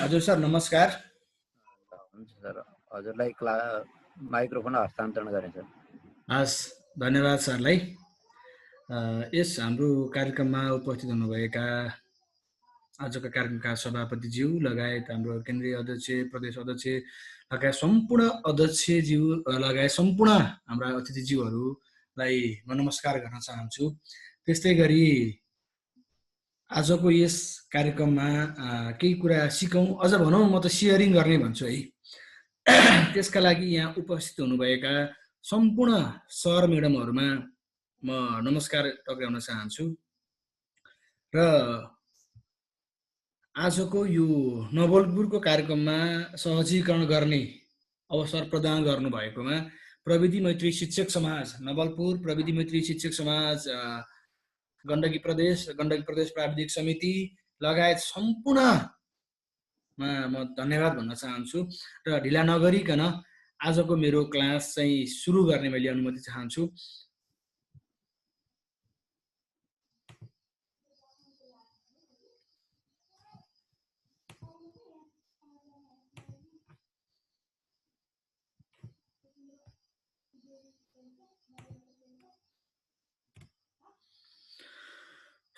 हजुर सर नमस्कार। हुन्छ सर, हजुरलाई माइक्रोफोन हस्तान्तरण गरेँ सर। हस्, धन्यवाद सरलाई। यस हाम्रो कार्यक्रममा उपस्थित हुनुभएका आजका कार्यक्रमका सभापतिज्यू लगायत हाम्रो केन्द्रीय अध्यक्ष, प्रदेश अध्यक्ष लगायत सम्पूर्ण अध्यक्षज्यू लगायत सम्पूर्ण हाम्रा अतिथिज्यूहरूलाई म नमस्कार गर्न चाहन्छु। त्यस्तै गरी आजको यस कार्यक्रममा केही कुरा सिकौँ, अझ भनौँ म त सेयरिङ गर्ने भन्छु है। त्यसका लागि यहाँ उपस्थित हुनुभएका सम्पूर्ण सर म्याडमहरूमा म नमस्कार टक्राउन चाहन्छु र आजको यो नवलपुरको कार्यक्रममा सहजीकरण गर्ने अवसर प्रदान गर्नुभएकोमा प्रविधि मैत्री शिक्षक समाज नवलपुर, प्रविधि मैत्री शिक्षक समाज गण्डकी प्रदेश प्राविधिक समिति लगायत सम्पूर्णमा म धन्यवाद भन्न चाहन्छु र ढिला नगरिकन आजको मेरो क्लास चाहिँ सुरु गर्ने मैले अनुमति चाहन्छु।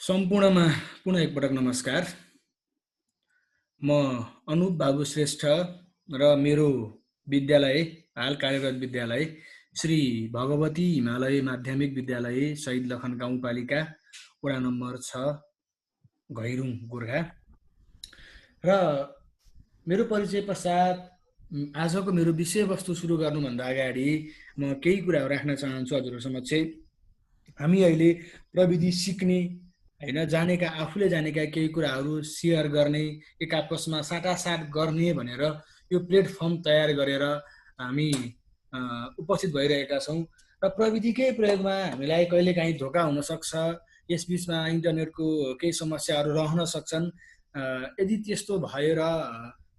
सम्पूर्णमा पुनः एकपटक नमस्कार। म अनुप बाबु श्रेष्ठ र मेरो विद्यालय हाल कार्यरत विद्यालय श्री भगवती हिमालय माध्यमिक विद्यालय शहीद लखन गाउँपालिका वडा नम्बर 6 घैरुङ गोर्खा र मेरो परिचय पश्चात आजको मेरो विषयवस्तु सुरु गर्नुभन्दा अगाडि म केही कुराहरू राख्न चाहन्छु हजुरहरु समक्ष। हामी अहिले प्रविधि सिक्ने हैन, जानेका आफूले जानेका केही कुराहरू सेयर गर्ने, एक आपसमा साटासाट गर्ने भनेर यो प्लेटफर्म तयार गरेर हामी उपस्थित भइरहेका छौँ र प्रविधिकै प्रयोगमा हामीलाई कहिलेकाहीँ धोका हुन सक्छ, यसबीचमा इन्टरनेटको केही समस्याहरू रहन सक्छन्। यदि त्यस्तो भएर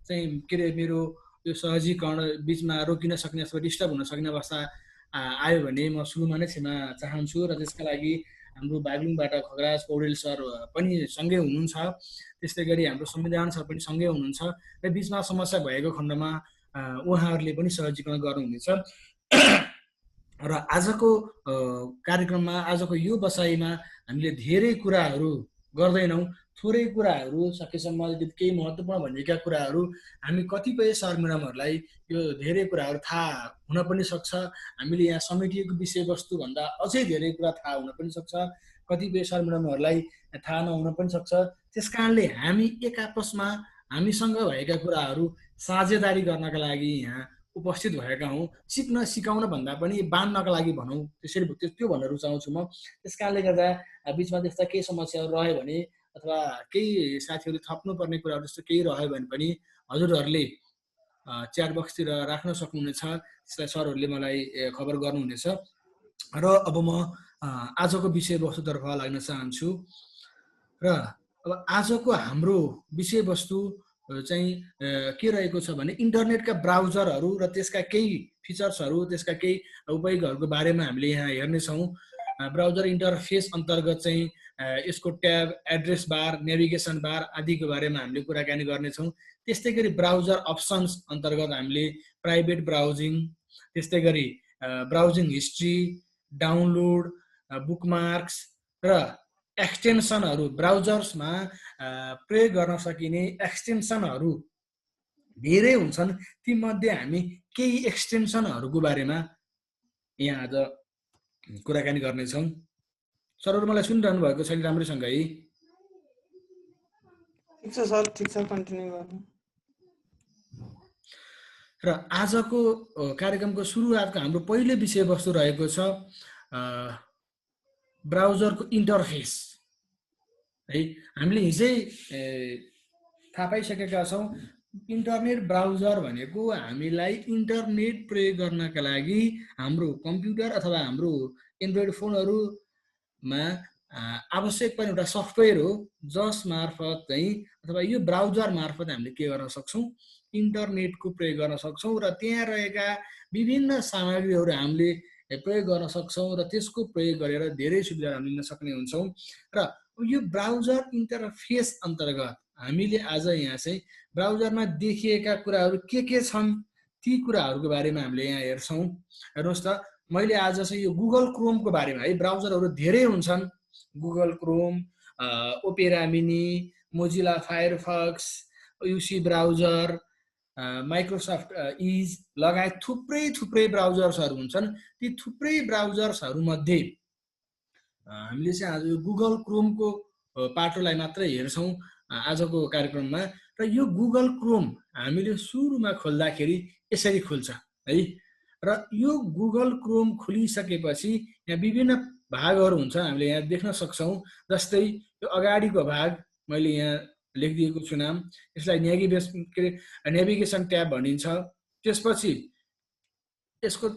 चाहिँ के अरे मेरो यो सहजीकरण बिचमा रोकिन सक्ने अथवा डिस्टर्ब हुन सक्ने अवस्था आयो भने म सुरुमा नै क्षमा चाहन्छु र त्यसका लागि हाम्रो बागलुङबाट खगराज पौडेल सर पनि सँगै हुनुहुन्छ, त्यस्तै गरी हाम्रो संविधान सर पनि सँगै हुनुहुन्छ र बिचमा समस्या भएको खण्डमा उहाँहरूले पनि सहजीकरण गर्नुहुनेछ। र आजको कार्यक्रममा आजको यो बसाइमा हामीले धेरै कुराहरू गर्दैनौँ, थोरै कुराहरू सकेसम्म केही महत्त्वपूर्ण भनेका कुराहरू हामी कतिपय सर म्याडमहरूलाई यो धेरै कुराहरू थाहा हुन पनि सक्छ, हामीले यहाँ समेटिएको विषयवस्तु भन्दा अझै धेरै कुरा थाहा हुन पनि सक्छ, कतिपय सर म्याडमहरूलाई थाहा नहुन पनि सक्छ। त्यसकारणले हामी एक आपसमा हामीसँग भएका कुराहरू साझेदारी गर्नका लागि यहाँ उपस्थित भएका हौँ। सिक्न सिकाउन भन्दा पनि बाँड्नका लागि भनौँ, त्यसरी त्यो भन्न रुचाउँछु म। त्यसकारणले गर्दा बिचमा त्यस्ता केही समस्याहरू रह्यो भने अथवा केही साथीहरू थप्नुपर्ने कुराहरू जस्तो केही रह्यो भने पनि हजुरहरूले च्याट बक्सतिर राख्न सक्नुहुनेछ, त्यसलाई सरहरूले मलाई खबर गर्नुहुनेछ। र अब म आजको विषयवस्तुतर्फ लाग्न चाहन्छु र अब आजको हाम्रो विषयवस्तु चाहिँ के रहेको छ भने इन्टरनेटका ब्राउजरहरू र त्यसका केही फिचर्सहरू, त्यसका केही उपयोगहरूको बारेमा हामीले यहाँ हेर्नेछौँ। ब्राउजर इन्टरफेस अन्तर्गत चाहिँ यसको ट्याब, एड्रेस बार, नेभिगेसन बार आदिको बारेमा हामीले कुराकानी गर्नेछौँ। त्यस्तै गरी ब्राउजर अप्सन्स अन्तर्गत हामीले प्राइभेट ब्राउजिङ, त्यस्तै गरी ब्राउजिङ हिस्ट्री, डाउनलोड, बुकमार्क्स र एक्सटेन्सनहरू, ब्राउजर्समा प्रयोग गर्न सकिने एक्सटेन्सनहरू धेरै हुन्छन्। तीमध्ये हामी केही एक्सटेन्सनहरूको बारेमा यहाँ आज कुराकानी गर्नेछौँ। सरहरू मलाई सुनिरहनु भएको छ राम्रैसँग है? ठिक छ सर, ठिक छ, कन्टिन्यू गर्नु। र आजको कार्यक्रमको सुरुवातको हाम्रो पहिलो विषयवस्तु रहेको छ ब्राउजरको इन्टरफेस है। हामीले हिजै थाहा पाइसकेका छौँ, इन्टरनेट ब्राउजर भनेको हामीलाई इन्टरनेट प्रयोग गर्नका लागि हाम्रो कम्प्युटर अथवा हाम्रो एन्ड्रोइड फोनहरूमा आवश्यक पर्ने एउटा सफ्टवेयर हो, जस मार्फत चाहिँ अथवा यो ब्राउजर मार्फत हामीले के गर्न सक्छौँ, इन्टरनेटको प्रयोग गर्न सक्छौँ र त्यहाँ रहेका विभिन्न सामग्रीहरू हामीले प्रयोग गर्न सक्छौँ र त्यसको प्रयोग गरेर धेरै सुविधा हामीले लिन सक्ने हुन्छौँ। र यो ब्राउजर इन्टरफेस अन्तर्गत हामीले आज यहाँ चाहिँ ब्राउजरमा देखिएका कुराहरू के छन् ती कुराहरूको बारेमा हामीले यहाँ हेर्छौँ। हेर्नुहोस् त, मैले आज चाहिँ यो गुगल क्रोमको बारेमा है, ब्राउजरहरू धेरै हुन्छन्, Google Chrome, opera mini, Mozilla Firefox, युसी browser, Microsoft is लगायत थुप्रै ब्राउजर्सहरू हुन्छन्। ती थुप्रै ब्राउजर्सहरू मध्ये हामीले चाहिँ आज यो गुगल क्रोमको पाटोलाई मात्र हेर्छौँ आजको कार्यक्रममा। र यो गुगल क्रोम हामीले सुरुमा खोल्दाखेरि यसरी खुल्छ है। र यो गुगल क्रोम खोलिसकेपछि यहाँ विभिन्न भागहरू हुन्छ, हामीले यहाँ देख्न सक्छौँ। जस्तै यो अगाडिको भाग मैले यहाँ लेखिदिएको छु नाम, यसलाई नेभिगेसन ट्याब भनिन्छ। त्यसपछि यसको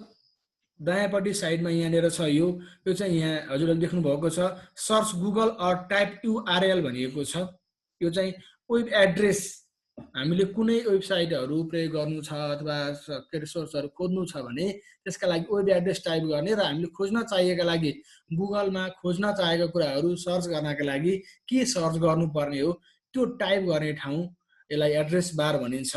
दायाँपट्टि साइडमा यहाँनिर छ यो चाहिँ यहाँ हजुरले देख्नु भएको छ search Google or type URL भनिएको छ। यो चाहिँ वेब एड्रेस, हामीले कुनै वेबसाइटहरू प्रयोग गर्नु छ अथवा सोर्सहरू खोज्नु छ भने त्यसका लागि वेब एड्रेस टाइप गर्ने, र हामीले खोज्न चाहिएका लागि गुगलमा खोज्न चाहेका कुराहरू सर्च गर्नका लागि के सर्च गर्नुपर्ने हो त्यो टाइप गर्ने ठाउँ, यसलाई एड्रेस बार भनिन्छ।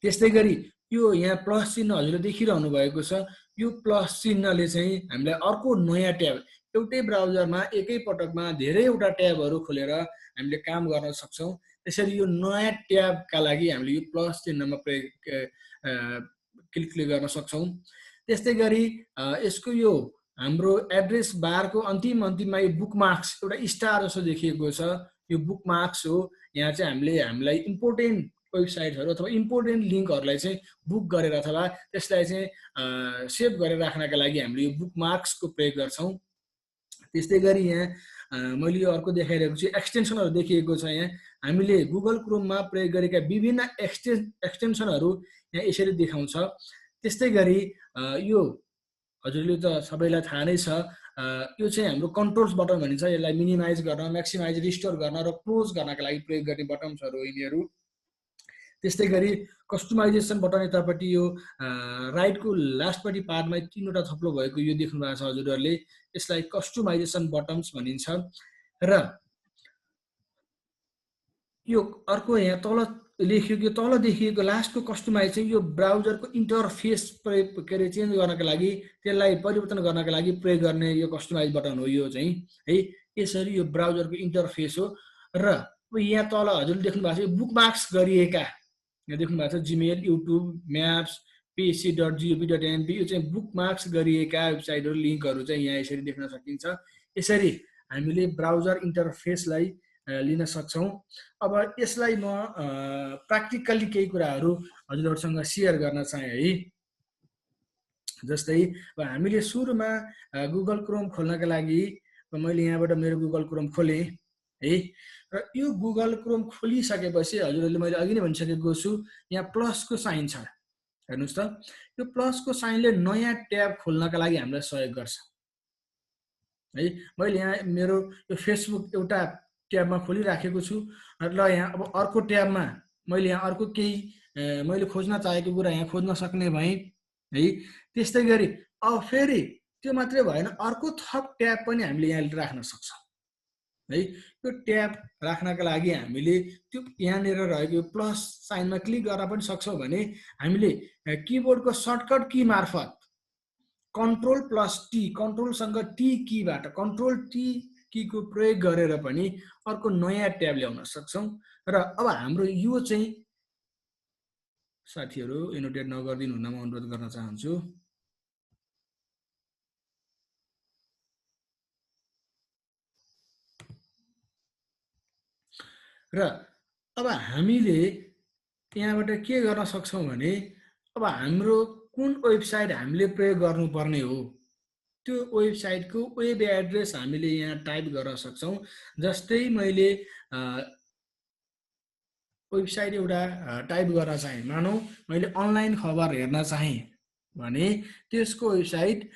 त्यस्तै गरी यो यहाँ प्लस चिन्ह हजुरले देखिरहनु भएको छ, यो प्लस चिन्हले चाहिँ हामीलाई अर्को नयाँ ट्याब, एउटै ब्राउजरमा एकै पटकमा धेरैवटा ट्याबहरू खोलेर हामीले काम गर्न सक्छौँ। त्यसरी यो नयाँ ट्याबका लागि हामीले यो प्लस चिन्हमा क्लिक गर्न सक्छौँ। त्यस्तै गरी यसको यो हाम्रो एड्रेस बारको अन्तिममा यो बुकमार्क्स एउटा स्टार जस्तो देखिएको छ, यो बुकमार्क्स हो। यहाँ चाहिँ हामीलाई इम्पोर्टेन्ट वेबसाइटहरू अथवा इम्पोर्टेन्ट लिङ्कहरूलाई चाहिँ बुक गरेर अथवा त्यसलाई चाहिँ सेभ गरेर राख्नका लागि हामीले यो बुकमार्क्सको प्रयोग गर्छौँ। त्यस्तै गरी यहाँ मैले यो अर्को देखाइरहेको छु, एक्सटेन्सनहरू देखिएको छ। यहाँ हामीले गुगल क्रोममा प्रयोग गरेका विभिन्न एक्सटेन्सनहरू यहाँ यसरी देखाउँछ। त्यस्तै गरी यो हजुरले त सबैलाई थाहा नै छ, यो चाहिँ हाम्रो कन्ट्रोल्स बटन भनिन्छ। यसलाई मिनिमाइज गर्न, म्याक्सिमाइज, रिस्टोर गर्न र क्लोज गर्नका लागि प्रयोग गर्ने बटन्सहरू हो यिनीहरू। त्यस्तै गरी कस्टमाइजेसन बटन यतापट्टि यो राइटको लास्टपट्टि पार्टमा 3वटा थप्लो भएको यो देख्नु भएको छ हजुरहरूले, यसलाई कस्टमाइजेसन बटन्स भनिन्छ। र यो अर्को यहाँ तल लेखिएको, तल देखिएको लास्टको कस्टमाइज चाहिँ यो ब्राउजरको इन्टरफेस चेन्ज गर्नका लागि, त्यसलाई परिवर्तन गर्नका लागि प्रयोग गर्ने यो कस्टमाइज बटन हो यो चाहिँ है। यसरी यो ब्राउजरको इन्टरफेस हो। र यहाँ तल हजुरले देख्नु भएको छ बुकमार्क्स गरिएका, यहाँ देख्नु भएको छ जिमेल, युट्युब, म्याप्स, pc.gov.np, यो चाहिँ बुकमार्क्स गरिएका वेबसाइटहरू, लिङ्कहरू चाहिँ यहाँ यसरी देख्न सकिन्छ। यसरी हामीले ब्राउजर इन्टरफेसलाई लिन सक्छौँ। अब यसलाई म प्र्याक्टिकल्ली केही कुराहरू हजुरहरूसँग सेयर गर्न चाहेँ है। जस्तै अब हामीले सुरुमा गुगल क्रोम खोल्नका लागि मैले यहाँबाट मेरो गुगल क्रोम खोलेँ है। र यो गुगल क्रोम खोलिसकेपछि हजुरहरूले मैले अघि नै भनिसकेको छु, यहाँ प्लसको साइन छ, हेर्नुहोस् त। यो प्लसको साइनले नयाँ ट्याब खोल्नका लागि हामीलाई सहयोग गर्छ है। मैले यहाँ मेरो यो फेसबुक एउटा ट्याबमा खोलिराखेको छु, र यहाँ अब अर्को ट्याबमा मैले यहाँ अर्को केही मैले खोज्न चाहेको कुरा यहाँ खोज्न सक्ने भएँ है। त्यस्तै गरी अब फेरि त्यो मात्रै भएन, अर्को थप ट्याब पनि हामीले यहाँ राख्न सक्छौँ है। यो ट्याब राख्नका लागि हामीले त्यो यहाँनिर रहेको प्लस साइनमा क्लिक गर्न पनि सक्छौँ भने हामीले किबोर्डको सर्टकट की मार्फत कन्ट्रोल+T, कन्ट्रोलसँग टी कीबाट कन्ट्रोल टी कीको प्रयोग गरेर पनि अर्को नयाँ ट्याब ल्याउन सक्छौँ। र अब हाम्रो यो चाहिँ साथीहरू एनोटेट नगरिदिनु हुन म अनुरोध गर्न चाहन्छु। र अब हामीले यहाँबाट के गर्न सक्छौँ भने अब हाम्रो कुन वेबसाइट हामीले प्रयोग गर्नुपर्ने हो त्यो वेबसाइटको वेब एड्रेस हामीले यहाँ टाइप गर्न सक्छौँ। जस्तै मैले वेबसाइट एउटा टाइप गर्न चाहेँ, मानौ मैले अनलाइन खबर हेर्न चाहेँ भने त्यसको वेबसाइट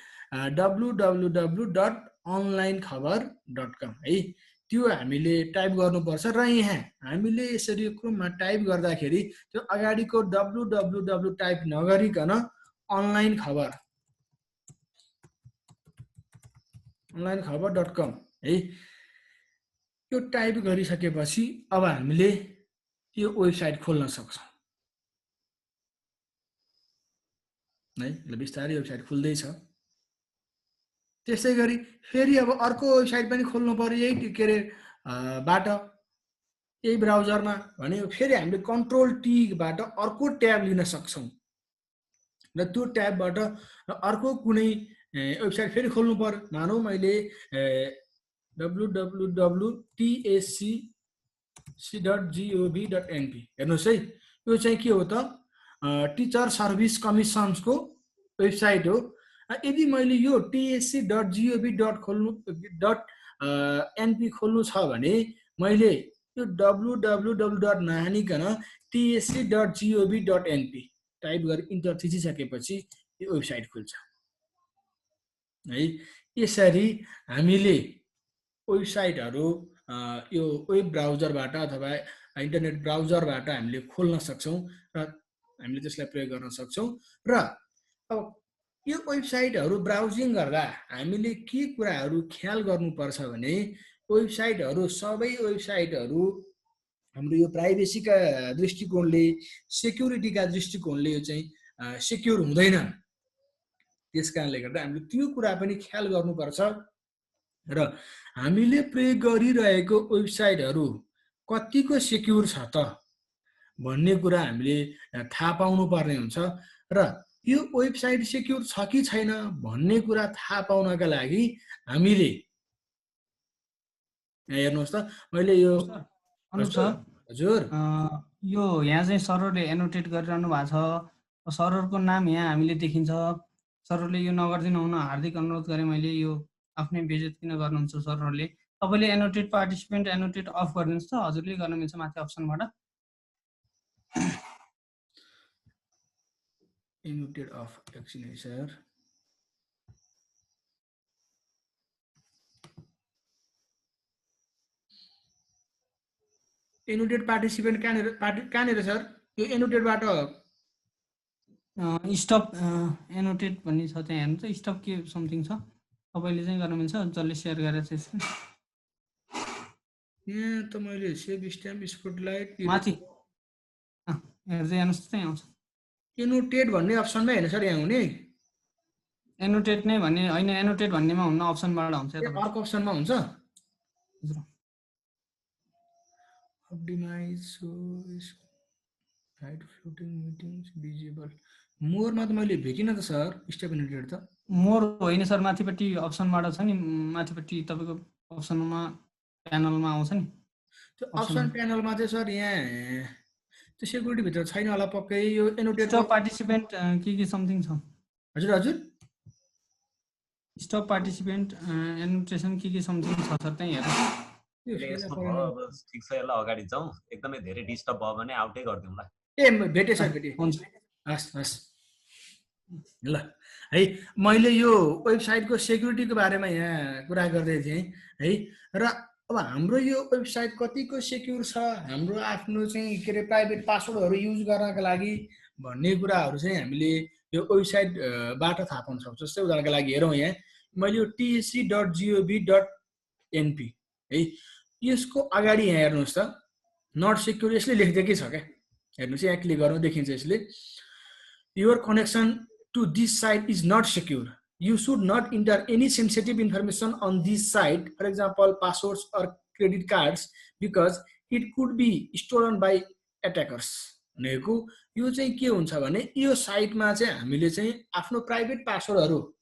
www.onlinekhabar.com है, त्यो हामीले टाइप गर्नुपर्छ। र यहाँ हामीले यसरी क्रोममा टाइप गर्दाखेरि त्यो अगाडिको www टाइप नगरिकन onlinekhabar.com है, यो टाइप गरिसकेपछि अब हामीले यो वेबसाइट खोल्न सक्छौँ है। ल बिस्तारै वेबसाइट खुल्दैछ। त्यसै गरी फेरि अब अर्को वेबसाइट पनि खोल्नु पर्यो यही के अरे बाट यही ब्राउजरमा भने फेरि हामीले कन्ट्रोल टीबाट अर्को ट्याब लिन सक्छौँ र त्यो ट्याबबाट अर्को कुनै वेबसाइट फेरि खोल्नु पर्यो। मानौँ मैले www.tsc.gov.np हेर्नुहोस् है, यो चाहिँ के हो त टिचर सर्भिस कमिसन्सको वेबसाइट हो। यदि मैले यो tsc.gov.np खोल्नु छ भने मैले यो www. नहानिकन tsc.gov.np टाइप गरेर इन्टर थिचिसकेपछि यो वेबसाइट खुल्छ है। यसरी हामीले वेबसाइटहरू यो वेब ब्राउजरबाट अथवा इन्टरनेट ब्राउजरबाट हामीले खोल्न सक्छौँ र हामीले त्यसलाई प्रयोग गर्न सक्छौँ। र अब यो वेबसाइटहरू ब्राउजिङ गर्दा हामीले के कुराहरू ख्याल गर्नुपर्छ भने वेबसाइटहरू सबै वेबसाइटहरू हाम्रो यो प्राइभेसीका दृष्टिकोणले सेक्युरिटीका दृष्टिकोणले यो चाहिँ सेक्युर हुँदैन। त्यस कारणले गर्दा हामीले त्यो कुरा पनि ख्याल गर्नुपर्छ र हामीले प्रयोग गरिरहेको वेबसाइटहरू कतिको सेक्युर छ त भन्ने कुरा हामीले थाहा पाउनु पर्ने हुन्छ र यो वेबसाइट सेक्युर छ कि छैन भन्ने कुरा थाहा पाउनका लागि हामीले हेर्नुहोस् त मैले यो हजुर यो यहाँ चाहिँ सर्भरले एनोटेट गरिरहनु भएको छ। सर्भरको नाम यहाँ हामीले देखिन्छ। सर्भरले यो नगरिदिनु हुन हार्दिक अनुरोध गरेँ मैले। यो आफ्नै बेइज्जत किन गर्नुहुन्छ सर्भरले? तपाईँले एनोटेट पार्टिसिपेन्ट एनोटेट अफ गरिदिनुहोस् त, हजुरले गर्न मिल्छ माथि अप्सनबाट। एनोटेट अफ एकछिन है सर। एनोटेड पार्टिसिपेन्ट कहाँनिर सर? यो एनोटेडबाट स्टप एनोटेट भन्ने छ त्यहाँ हेर्नु त, स्टप के समथिङ छ, तपाईँले चाहिँ गर्न मिल्छ जसले सेयर गरेर चाहिँ यहाँ त मैले सेभ स्ट्याम्प स्पटलाइट माथि हेर्दै हेर्नुहोस् त त्यहाँ आउँछ। एनोटेड भन्ने अप्सनमै हेर्नु सर यहाँ हुने एनोटेट नै भन्ने होइन, एनोटेट भन्नेमा हुन्न, अप्सनबाट हुन्छ। अर्को अप्सनमा हुन्छ। Optimize hide floating meetings disable मोरमा त मैले भेटिनँ त सर स्टेप एनोटेड त। मोर होइन सर, माथिपट्टि अप्सनबाट छ नि, माथिपट्टि तपाईँको अप्सनमा प्यानलमा आउँछ नि। त्यो अप्सन प्यानलमा चाहिँ सर यहाँ त्यो सेक्युरिटी भित्र छैन होला पक्कै। यो एनोटेड स्टप पार्टिसिपेन्ट के समथिङ छ। हजुर हजुर स्टप पार्टिसिपेन्ट एनोटेसन के समथिङ छ सर त्यहाँ हेर्नु। अब ठिक छ, यसलाई अगाडि जाउँ। एकदमै धेरै डिस्टर्ब भयो भने आउटै गरिदिउँ ल। ए भेटेँ सर भेटेँ। हुन्छ हस् हस् ल है। मैले यो वेबसाइटको सेक्युरिटीको बारेमा यहाँ कुरा गर्दै थिएँ है। र अब हाम्रो यो वेबसाइट कतिको सेक्युर छ, हाम्रो आफ्नो चाहिँ के अरे प्राइभेट पासवर्डहरू युज गर्नका लागि भन्ने कुराहरू चाहिँ हामीले यो वेबसाइटबाट थाहा पाउन सक्छौँ। जस्तै उदाहरणको लागि हेरौँ यहाँ मैले यो tsc.gov.np है, यसको अगाडि यहाँ हेर्नुहोस् त नट सेक्युर यसले लेखिदिएकै छ क्या। हेर्नुहोस् यहाँ क्लिक गरौँ देखिन्छ यसले your connection to this site is not secure, you should not enter any sensitive information on this site, for example passwords or credit cards, because it could be stolen by attackers। भनेको यो चाहिँ के हुन्छ भने यो साइटमा चाहिँ हामीले चाहिँ आफ्नो प्राइभेट पासवर्डहरू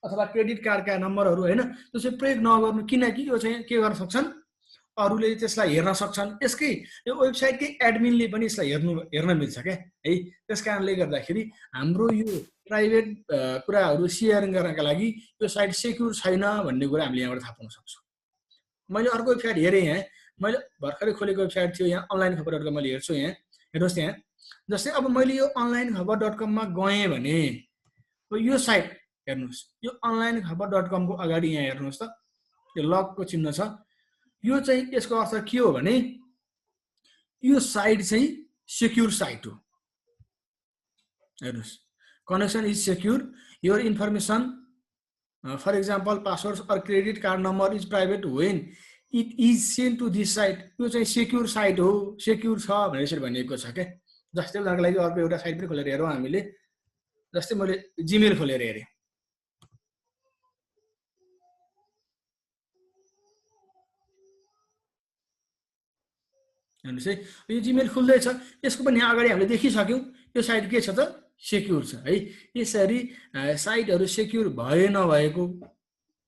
अथवा क्रेडिट कार्डका नम्बरहरू होइन त्यो चाहिँ प्रयोग नगर्नु, किनकि यो चाहिँ के गर्न सक्छन् अरूले त्यसलाई हेर्न सक्छन्। यसकै यो वेबसाइटकै एडमिनले पनि यसलाई हेर्न मिल्छ क्या है। त्यस कारणले गर्दाखेरि हाम्रो यो प्राइभेट कुराहरू सेयर गर्नका लागि यो साइट सेक्युर छैन भन्ने कुरा हामीले यहाँबाट थाहा पाउन सक्छौँ। मैले अर्को वेबसाइट हेरेँ यहाँ, मैले भर्खरै खोलेको वेबसाइट थियो यहाँ अनलाइन खबर.com मैले हेर्छु यहाँ हेर्नुहोस् त्यहाँ। जस्तै अब मैले यो अनलाइन खबर.com-मा गएँ भने यो साइट हेर्नुहोस्, यो अनलाइन खबर.com-को अगाडि यहाँ हेर्नुहोस् त यो लगको चिन्ह छ। यो चाहिँ यसको अर्थ के हो भने यो साइट चाहिँ सेक्युर साइट हो। हेर्नुहोस् connection is secure, your information for example passwords or credit card number is private when it is send to this site, यो चाहिँ सेक्युर साइट हो, सेक्युर छ भनेर यसरी भनिएको छ क्या। जस्तै उदाहरणको लागि अर्को एउटा साइट पनि खोलेर हेरौँ हामीले। जस्तै मैले जिमेल खोलेर हेरेँ, हेर्नुहोस् है, यो जिमेल खुल्दैछ, यसको पनि यहाँ अगाडि हामीले देखिसक्यौँ यो साइट के छ त, सेक्युर छ है। यसरी साइटहरू सेक्युर भए नभएको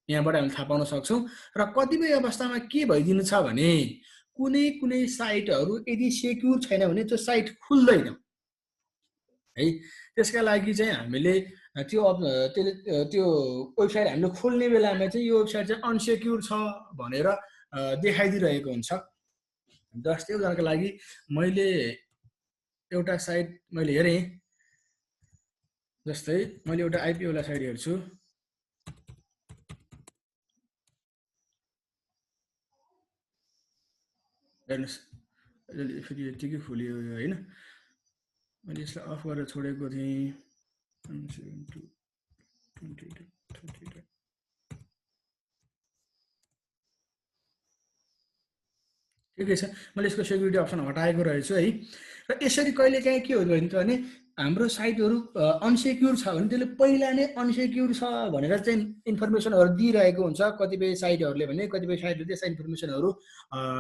यहाँबाट हामीले थाहा पाउन सक्छौँ। र कतिपय अवस्थामा के भइदिनु छ भने कुनै कुनै साइटहरू यदि सेक्युर छैन भने त्यो साइट खुल्दैन है। त्यसका लागि चाहिँ हामीले त्यो वेबसाइट हामीले खोल्ने बेलामा चाहिँ यो वेबसाइट चाहिँ अनसेक्युर छ भनेर देखाइदिइरहेको हुन्छ। जस्तै उदाहरणको लागि मैले एउटा साइट मैले हेरेँ, जस्तै मैले एउटा आइपी वाला साइट हेर्छु, हेर्नुहोस् फेरि यतिकै खोलियो होइन, मैले यसलाई अफ गरेर छोडेको थिएँ। ठिकै छ, मैले यसको सेक्युरिटी अप्सन हटाएको रहेछु है। र यसरी कहिलेकाहीँ के हो भने हाम्रो साइटहरू अनसेक्युर छ भने त्यसले पहिला नै अनसेक्युर छ भनेर चाहिँ इन्फर्मेसनहरू दिइरहेको हुन्छ। कतिपय साइटहरूले भने कतिपय साइटहरूले त्यस्ता इन्फर्मेसनहरू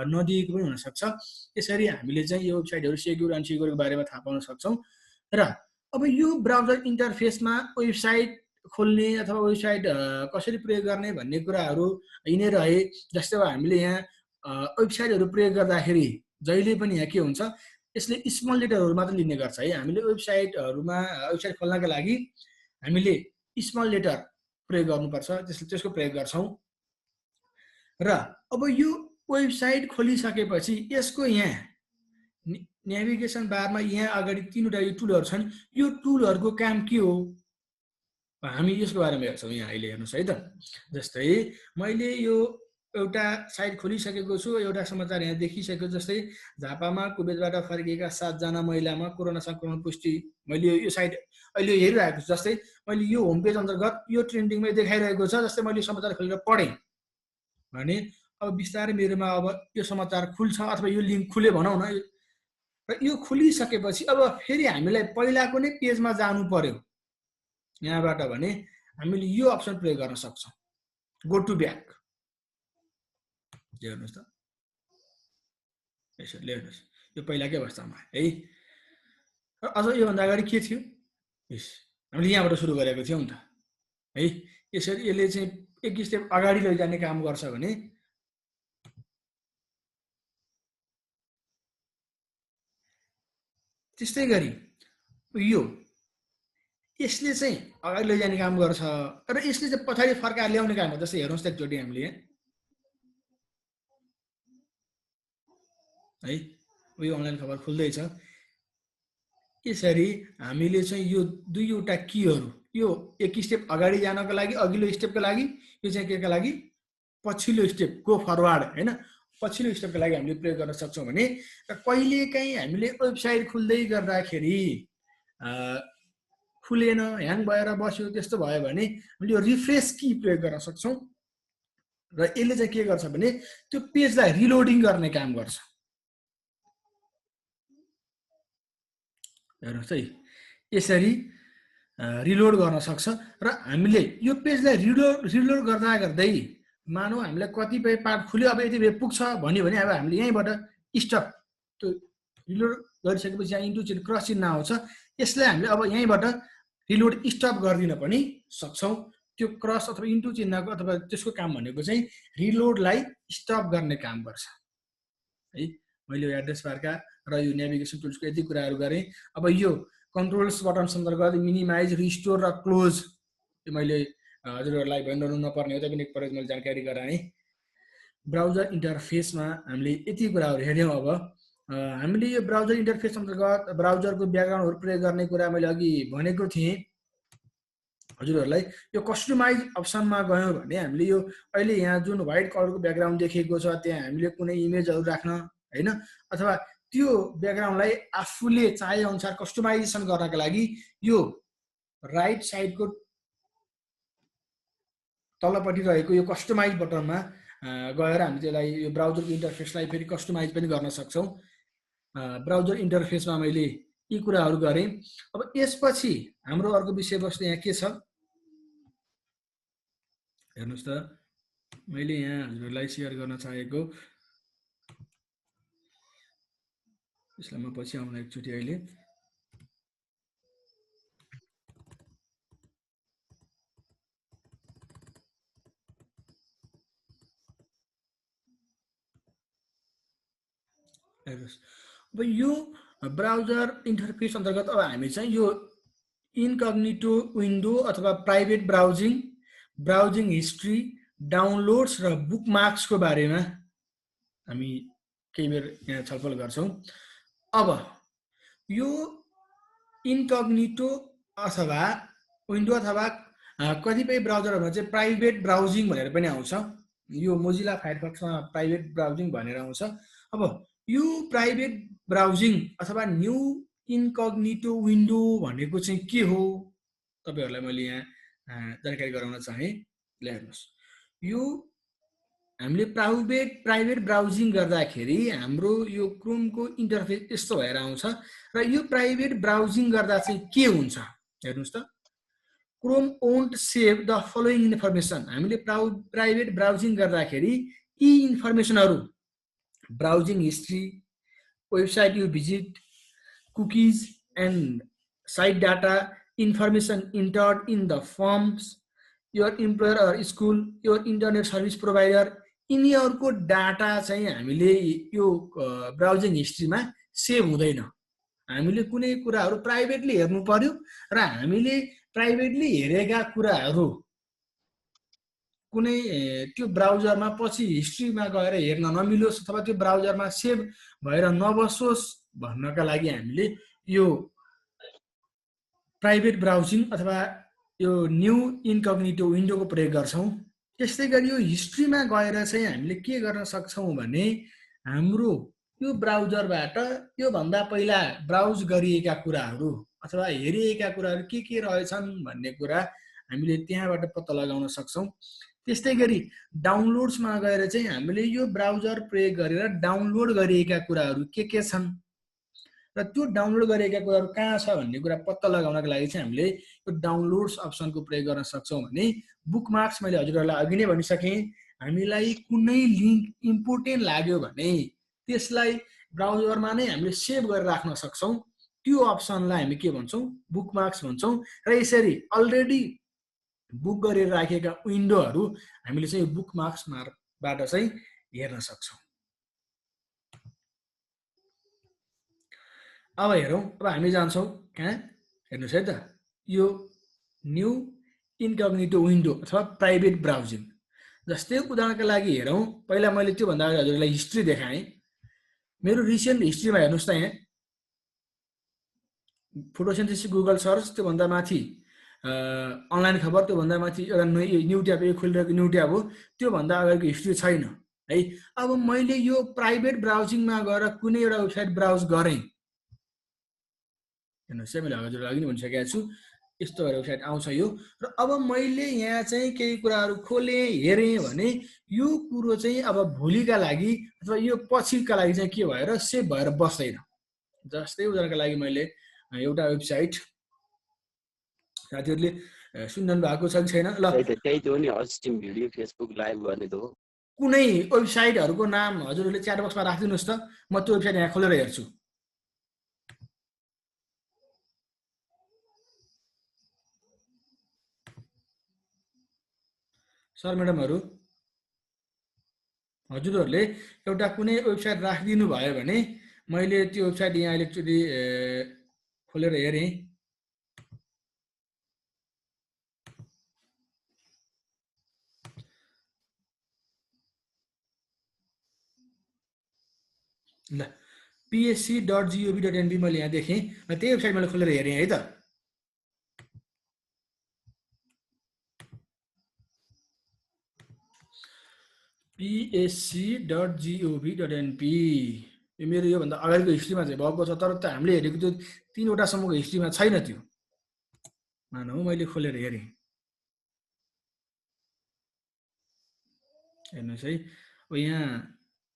नदिएको पनि हुनसक्छ। यसरी हामीले चाहिँ यो वेबसाइटहरू सेक्युर अनसेक्युरको बारेमा थाहा पाउन सक्छौँ। र अब यो ब्राउजर इन्टरफेसमा वेबसाइट खोल्ने अथवा वेबसाइट कसरी प्रयोग गर्ने भन्ने कुराहरू यिनै रहे। जस्तै अब हामीले यहाँ वेबसाइटहरू प्रयोग गर्दाखेरि जहिले पनि यहाँ के हुन्छ, यसले स्मल लेटरहरू मात्र लिने गर्छ है। हामीले वेबसाइटहरूमा वेबसाइट खोल्नका लागि हामीले स्मल लेटर प्रयोग गर्नुपर्छ, त्यसको प्रयोग गर्छौँ। र अब यो वेबसाइट खोलिसकेपछि यसको यहाँ नेभिगेसन बारमा यहाँ अगाडि 3वटा यो टुलहरू छन्। यो टुलहरूको काम के हो हामी यसको बारेमा हेर्छौँ यहाँ अहिले। हेर्नुहोस् है त, जस्तै मैले यो एउटा साइट खोलिसकेको छु, एउटा समाचार यहाँ देखिसकेको, जस्तै झापामा कुवेतबाट फर्किएका 7 जना महिलामा कोरोना संक्रमण पुष्टि। मैले यो साइट अहिले हेरिरहेको छु, जस्तै मैले यो होम पेज अन्तर्गत यो ट्रेन्डिङमै देखाइरहेको छ। जस्तै मैले समाचार खोलेर पढेँ भने अब बिस्तारै मेरोमा अब यो समाचार खुल्छ अथवा यो लिङ्क खुले भनौँ न। र यो खुलिसकेपछि अब फेरि हामीलाई पहिलाको नै पेजमा जानु पर्यो यहाँबाट भने हामीले यो अप्सन प्रयोग गर्न सक्छौँ, गो टु ब्याक। हेर्नुहोस् त, यसरी हेर्नुहोस् यो पहिलाकै अवस्थामा है। र अझ योभन्दा अगाडि के थियो, यस हामीले यहाँबाट सुरु गरेको थियौँ नि त है। यसरी यसले चाहिँ एक स्टेप अगाडि लैजाने काम गर्छ भने त्यस्तै गरी यो यसले चाहिँ अगाडि लैजाने काम गर्छ र यसले चाहिँ पछाडि फर्काएर ल्याउने काम गर्छ। जस्तै हेर्नुहोस् त एकचोटि हामीले है, यो अनलाइन खबर खुल्दैछ। यसरी हामीले चाहिँ यो दुईवटा कीहरू, यो एक स्टेप अगाडि जानको लागि अघिल्लो स्टेपको लागि, यो चाहिँ केका लागि पछिल्लो स्टेप गो फरवर्ड होइन, पछिल्लो स्टेपको लागि हामीले प्रयोग गर्न सक्छौँ भने। र कहिलेकाहीँ हामीले वेबसाइट खुल्दै गर्दाखेरि खुलेन, ह्याङ भएर बस्यो, त्यस्तो भयो भने हामीले यो रिफ्रेस की प्रयोग गर्न सक्छौँ। र यसले चाहिँ के गर्छ भने त्यो पेजलाई रिलोडिङ गर्ने काम गर्छ। हेर्नुहोस् है, यसरी रिलोड गर्न सक्छ। र हामीले यो पेजलाई रिलोड गर्दा गर्दै मानौ हामीलाई कतिपय पार्ट खुल्यो, अब यति बेला पुग्छ भन्यो भने अब हामीले यहीँबाट स्टप, त्यो रिलोड गरिसकेपछि यहाँ इन्टु चिन्ह क्रस चिन्ह आउँछ, यसलाई हामीले अब यहीँबाट रिलोड स्टप गरिदिन पनि सक्छौँ। त्यो क्रस अथवा इन्टु चिन्हको अथवा त्यसको काम भनेको चाहिँ रिलोडलाई स्टप गर्ने काम गर्छ है। मैले यो एड्रेस बारका र यो नेभिगेसन टुल्सको यति कुराहरू गरेँ। अब यो कन्ट्रोल्स बटन अन्तर्गत मिनिमाइज, रिस्टोर र क्लोज यो मैले हजुरहरूलाई भनिरहनु नपर्ने हो, त्यही पनि एकपल्ट मैले जानकारी गराएँ। ब्राउजर इन्टरफेसमा हामीले यति कुराहरू हेऱ्यौँ। अब हामीले यो ब्राउजर इन्टरफेस अन्तर्गत ब्राउजरको ब्याकग्राउन्डहरू प्रयोग गर्ने कुरा मैले अघि भनेको थिएँ हजुरहरूलाई। यो कस्टमाइज अप्सनमा गयौँ भने हामीले यो अहिले यहाँ जुन व्हाइट कलरको ब्याकग्राउन्ड देखिएको छ त्यहाँ हामीले कुनै इमेजहरू राख्न होइन, अथवा त्यो ब्याकग्राउन्डलाई आफूले चाहे अनुसार कस्टमाइजेसन गर्नका लागि यो राइट साइडको तलपट्टि रहेको यो कस्टमाइज बटनमा गएर हामी त्यसलाई यो ब्राउजरको इन्टरफेसलाई फेरि कस्टमाइज पनि गर्न सक्छौँ। ब्राउजर इन्टरफेसमा मैले यी कुराहरू गरेँ। अब यसपछि हाम्रो अर्को विषयवस्तु यहाँ के छ हेर्नुहोस् त, मैले यहाँ हजुरहरूलाई सेयर गर्न चाहेको यसलाई म पछि आउन एकचोटि अहिले हेर्नुहोस्। अब यो ब्राउजर इन्टरफेस अन्तर्गत अब हामी चाहिँ यो इन्कग्निटो विन्डो अथवा private browsing, browsing history, downloads र बुकमार्क्सको बारेमा हामी केही बेर यहाँ छलफल गर्छौँ। अब यो इन्कग्निटो अथवा विन्डो अथवा कतिपय ब्राउजरहरूमा चाहिँ प्राइभेट ब्राउजिङ भनेर पनि आउँछ। यो मोजिला फायरफक्समा प्राइभेट ब्राउजिङ भनेर आउँछ। अब यो प्राइभेट ब्राउजिङ अथवा न्यू इन्कग्निटो विन्डो भनेको चाहिँ के हो तपाईहरुलाई मैले यहाँ जानकारी गराउन चाहे। हेर्नुस्, यो हामीले प्राइभेट ब्राउजिङ गर्दाखेरि हाम्रो यो क्रोमको इन्टरफेस यस्तो भएर आउँछ र यो प्राइभेट ब्राउजिङ गर्दा चाहिँ के हुन्छ हेर्नुस् त। Chrome won't save the following information. हामीले प्राइभेट ब्राउजिङ गर्दाखेरि यी इन्फर्मेसनहरु browsing history, website you visit, cookies and site data, information entered in the forms, your employer or school, your internet service provider, यिनीहरुको डाटा चाहिँ हामीले यो browsing हिस्ट्रीमा save हुँदैन। हामीले कुनै कुराहरु प्राइभेटली हेर्नु पर्यो र हामीले प्राइभेटली हेरेका कुराहरु कुनै त्यो ब्राउजरमा पछि हिस्ट्रीमा गएर हेर्न नमिलोस् अथवा त्यो ब्राउजरमा सेभ भएर नबसोस् भन्नका लागि हामीले यो प्राइभेट ब्राउजिङ अथवा यो न्यू इन्कग्निटो विन्डोको प्रयोग गर्छौं। त्यस्तै गरी यो हिस्ट्रीमा गएर चाहिँ हामीले के गर्न सक्छौं भने हाम्रो यो ब्राउजरबाट यो भन्दा पहिला ब्राउज गरिएका कुराहरु अथवा हेरिएका कुराहरु के रहेछन् भन्ने कुरा हामीले त्यहाँबाट पत्ता लगाउन सक्छौं। त्यस्तै गरी डाउनलोड्समा गएर चाहिँ हामीले यो ब्राउजर प्रयोग गरेर डाउनलोड गरिएका कुराहरु के छन् र त्यो डाउनलोड गरिएका कुराहरु कहाँ छ भन्ने कुरा पत्ता लगाउनका लागि चाहिँ हामीले यो डाउनलोड्स अप्सनको प्रयोग गर्न सक्छौं। भने बुकमार्क्स मैले हजुरहरुलाई अघि नै भनिसके, हामीलाई कुनै लिंक इम्पोर्टेन्ट लाग्यो भने त्यसलाई ब्राउजरमा नै हामीले सेभ गरेर राख्न सक्छौं। त्यो अप्सनलाई हामी के भन्छौं, बुकमार्क्स भन्छौं। र यसरी अलरेडी बुक गरेर राखेका विन्डोहरु हामीले चाहिँ बुकमार्क्स बाट चाहिँ हेर्न सक्छौं। अब हेरौं, अब हामी जान्छौं कहाँ हेर्नुस् है त, यो न्यू इन्कग्निटो विन्डो अथवा प्राइभेट ब्राउजिङ। जस्तै उदाहरणका लागि हेरौं, पहिला मैले त्यो भन्दा अगाडि हजुरलाई हिस्ट्री देखाएँ। मेरो रिसेन्ट हिस्ट्रीमा हेर्नुस् त, यहाँ फोटोसिन्थेसिस गुगल सर्च, त्यो भन्दा माथि अनलाइन खबर, त्यो भन्दा माथि एउटा न्यू ट्याब, यो खोलिरहेको न्यू ट्याब हो, त्यो भन्दा अगाडिको हिस्ट्री छैन है। अब मैले यो प्राइभेट ब्राउजिङमा गएर कुनै एउटा वेबसाइट ब्राउज गरेँ, हेर्नुस् है, मैले हजुरलाई अघि नै भनिसकेको छु यस्तो वेबसाइट आउँछ यो। र अब मैले यहाँ चाहिँ केही कुराहरु खोले हेरेँ भने यो कुरो चाहिँ अब भोलिका लागि अथवा यो पछिका लागि चाहिँ के भएर सेभ भएर बस्दैन। जस्तै उदाहरणका लागि मैले एउटा वेबसाइट, साथीहरुले सुन्नु भएको छ कि छैन, ल त्यही त हो नि, अस्टिम भिडियो फेसबुक लाइभ गर्ने त हो। कुनै वेबसाइटहरुको नाम हजुरहरुले च्याट बक्समा राखिदिनुस् त, म त्यो वेबसाइट यहाँ खोलेर हेर्छु। सर म्याडमहरु, हजुरहरुले एउटा कुनै वेबसाइट राखिदिनु भयो भने मैले त्यो वेबसाइट यहाँ एकचोटि खोलेर हेरेँ। ल psc.gov.nb मैले यहाँ देखेँ र त्यही वेबसाइट मैले खोलेर हेरेँ है त। psc.gov.nb यो मेरो यो भन्दा अगाडिको हिस्ट्रीमा चाहिँ भएको छ, तर त हामीले हेरेको त्यो 3 वटा सम्मको हिस्ट्रीमा छैन त्यो। मानौ मैले खोलेर हेरेँ, हेर्नुहोस् है, अब यहाँ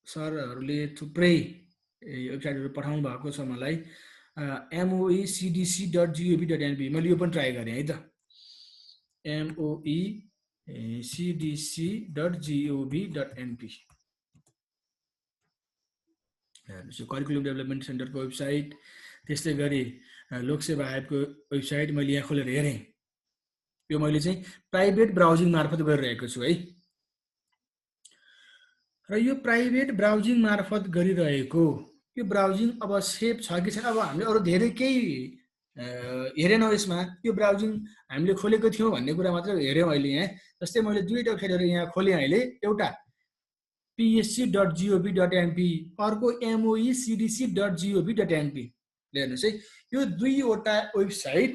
सरहरूले थुप्रै वेबसाइटहरू पठाउनु भएको छ मलाई, moecdc.gov.np, मैले यो पनि ट्राई गरेँ है त, moecdc.gov.np। हेर्नुहोस् यो करिकुलम डेभलपमेन्ट सेन्टरको वेबसाइट, त्यस्तै गरी लोकसेवा आयोगको वेबसाइट मैले यहाँ खोलेर हेरेँ। यो मैले चाहिँ प्राइभेट ब्राउजिङ मार्फत गरिरहेको छु है। र यो प्राइभेट ब्राउजिङ मार्फत गरिरहेको यो ब्राउजिङ अब सेफ छ कि छैन, अब हामीले अरू धेरै केही हेरेनौँ यसमा, यो ब्राउजिङ हामीले खोलेको थियौँ भन्ने कुरा मात्रै हेऱ्यौँ अहिले यहाँ। जस्तै मैले दुईवटा वेबसाइटहरू यहाँ खोलेँ अहिले, एउटा psc.gov.np, अर्को moecdc.gov.np। हेर्नुहोस् है, यो दुईवटा वेबसाइट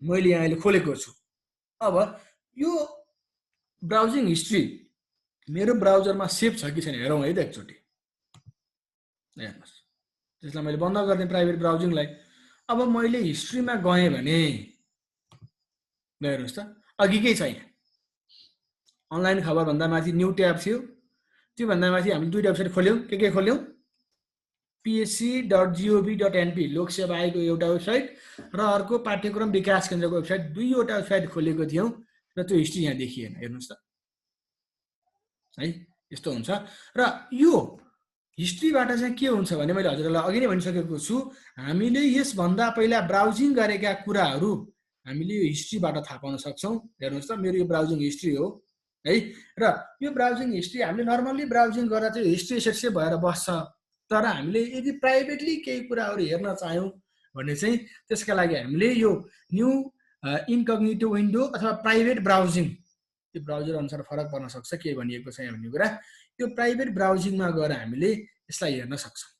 मैले यहाँ अहिले खोलेको छु। अब यो ब्राउजिङ हिस्ट्री मेरो ब्राउजरमा सेभ छ कि छैन हेरौँ है त एकचोटि। हेर्नुहोस्, त्यसलाई मैले बन्द गर्ने प्राइभेट ब्राउजिङलाई। अब मैले हिस्ट्रीमा गएँ भने हेर्नुहोस् त, अघि केही छैन, अनलाइन खबरभन्दा माथि न्यू ट्याब थियो, त्योभन्दा माथि हामीले दुईवटा वेबसाइट खोल्यौँ। के खोल्यौँ? psc.gov.np लोकसेवा आयोगको एउटा वेबसाइट र अर्को पाठ्यक्रम विकास केन्द्रको वेबसाइट, दुईवटा वेबसाइट खोलेको थियौँ र त्यो हिस्ट्री यहाँ देखिएन। हेर्नुहोस् त है, यस्तो हुन्छ। र यो हिस्ट्रीबाट चाहिँ के हुन्छ भने मैले हजुरहरूलाई अघि नै भनिसकेको छु, हामीले यसभन्दा पहिला ब्राउजिङ गरेका कुराहरू हामीले यो हिस्ट्रीबाट थाहा पाउन सक्छौँ। हेर्नुहोस् त, मेरो यो ब्राउजिङ हिस्ट्री हो है। र यो ब्राउजिङ हिस्ट्री हामीले नर्मल्ली ब्राउजिङ गर्दा चाहिँ हिस्ट्री सेट भएर बस्छ, तर हामीले यदि प्राइभेटली केही कुराहरू हेर्न चाह्यौँ भने चाहिँ त्यसका लागि हामीले यो न्यू इन्कग्निटो विन्डो अथवा प्राइभेट ब्राउजिङ, त्यो ब्राउजर अनुसार फरक पर्न सक्छ के भनिएको छ यहाँ भन्ने कुरा, यो प्राइभेट ब्राउजिङमा गएर हामीले यसलाई हेर्न सक्छौँ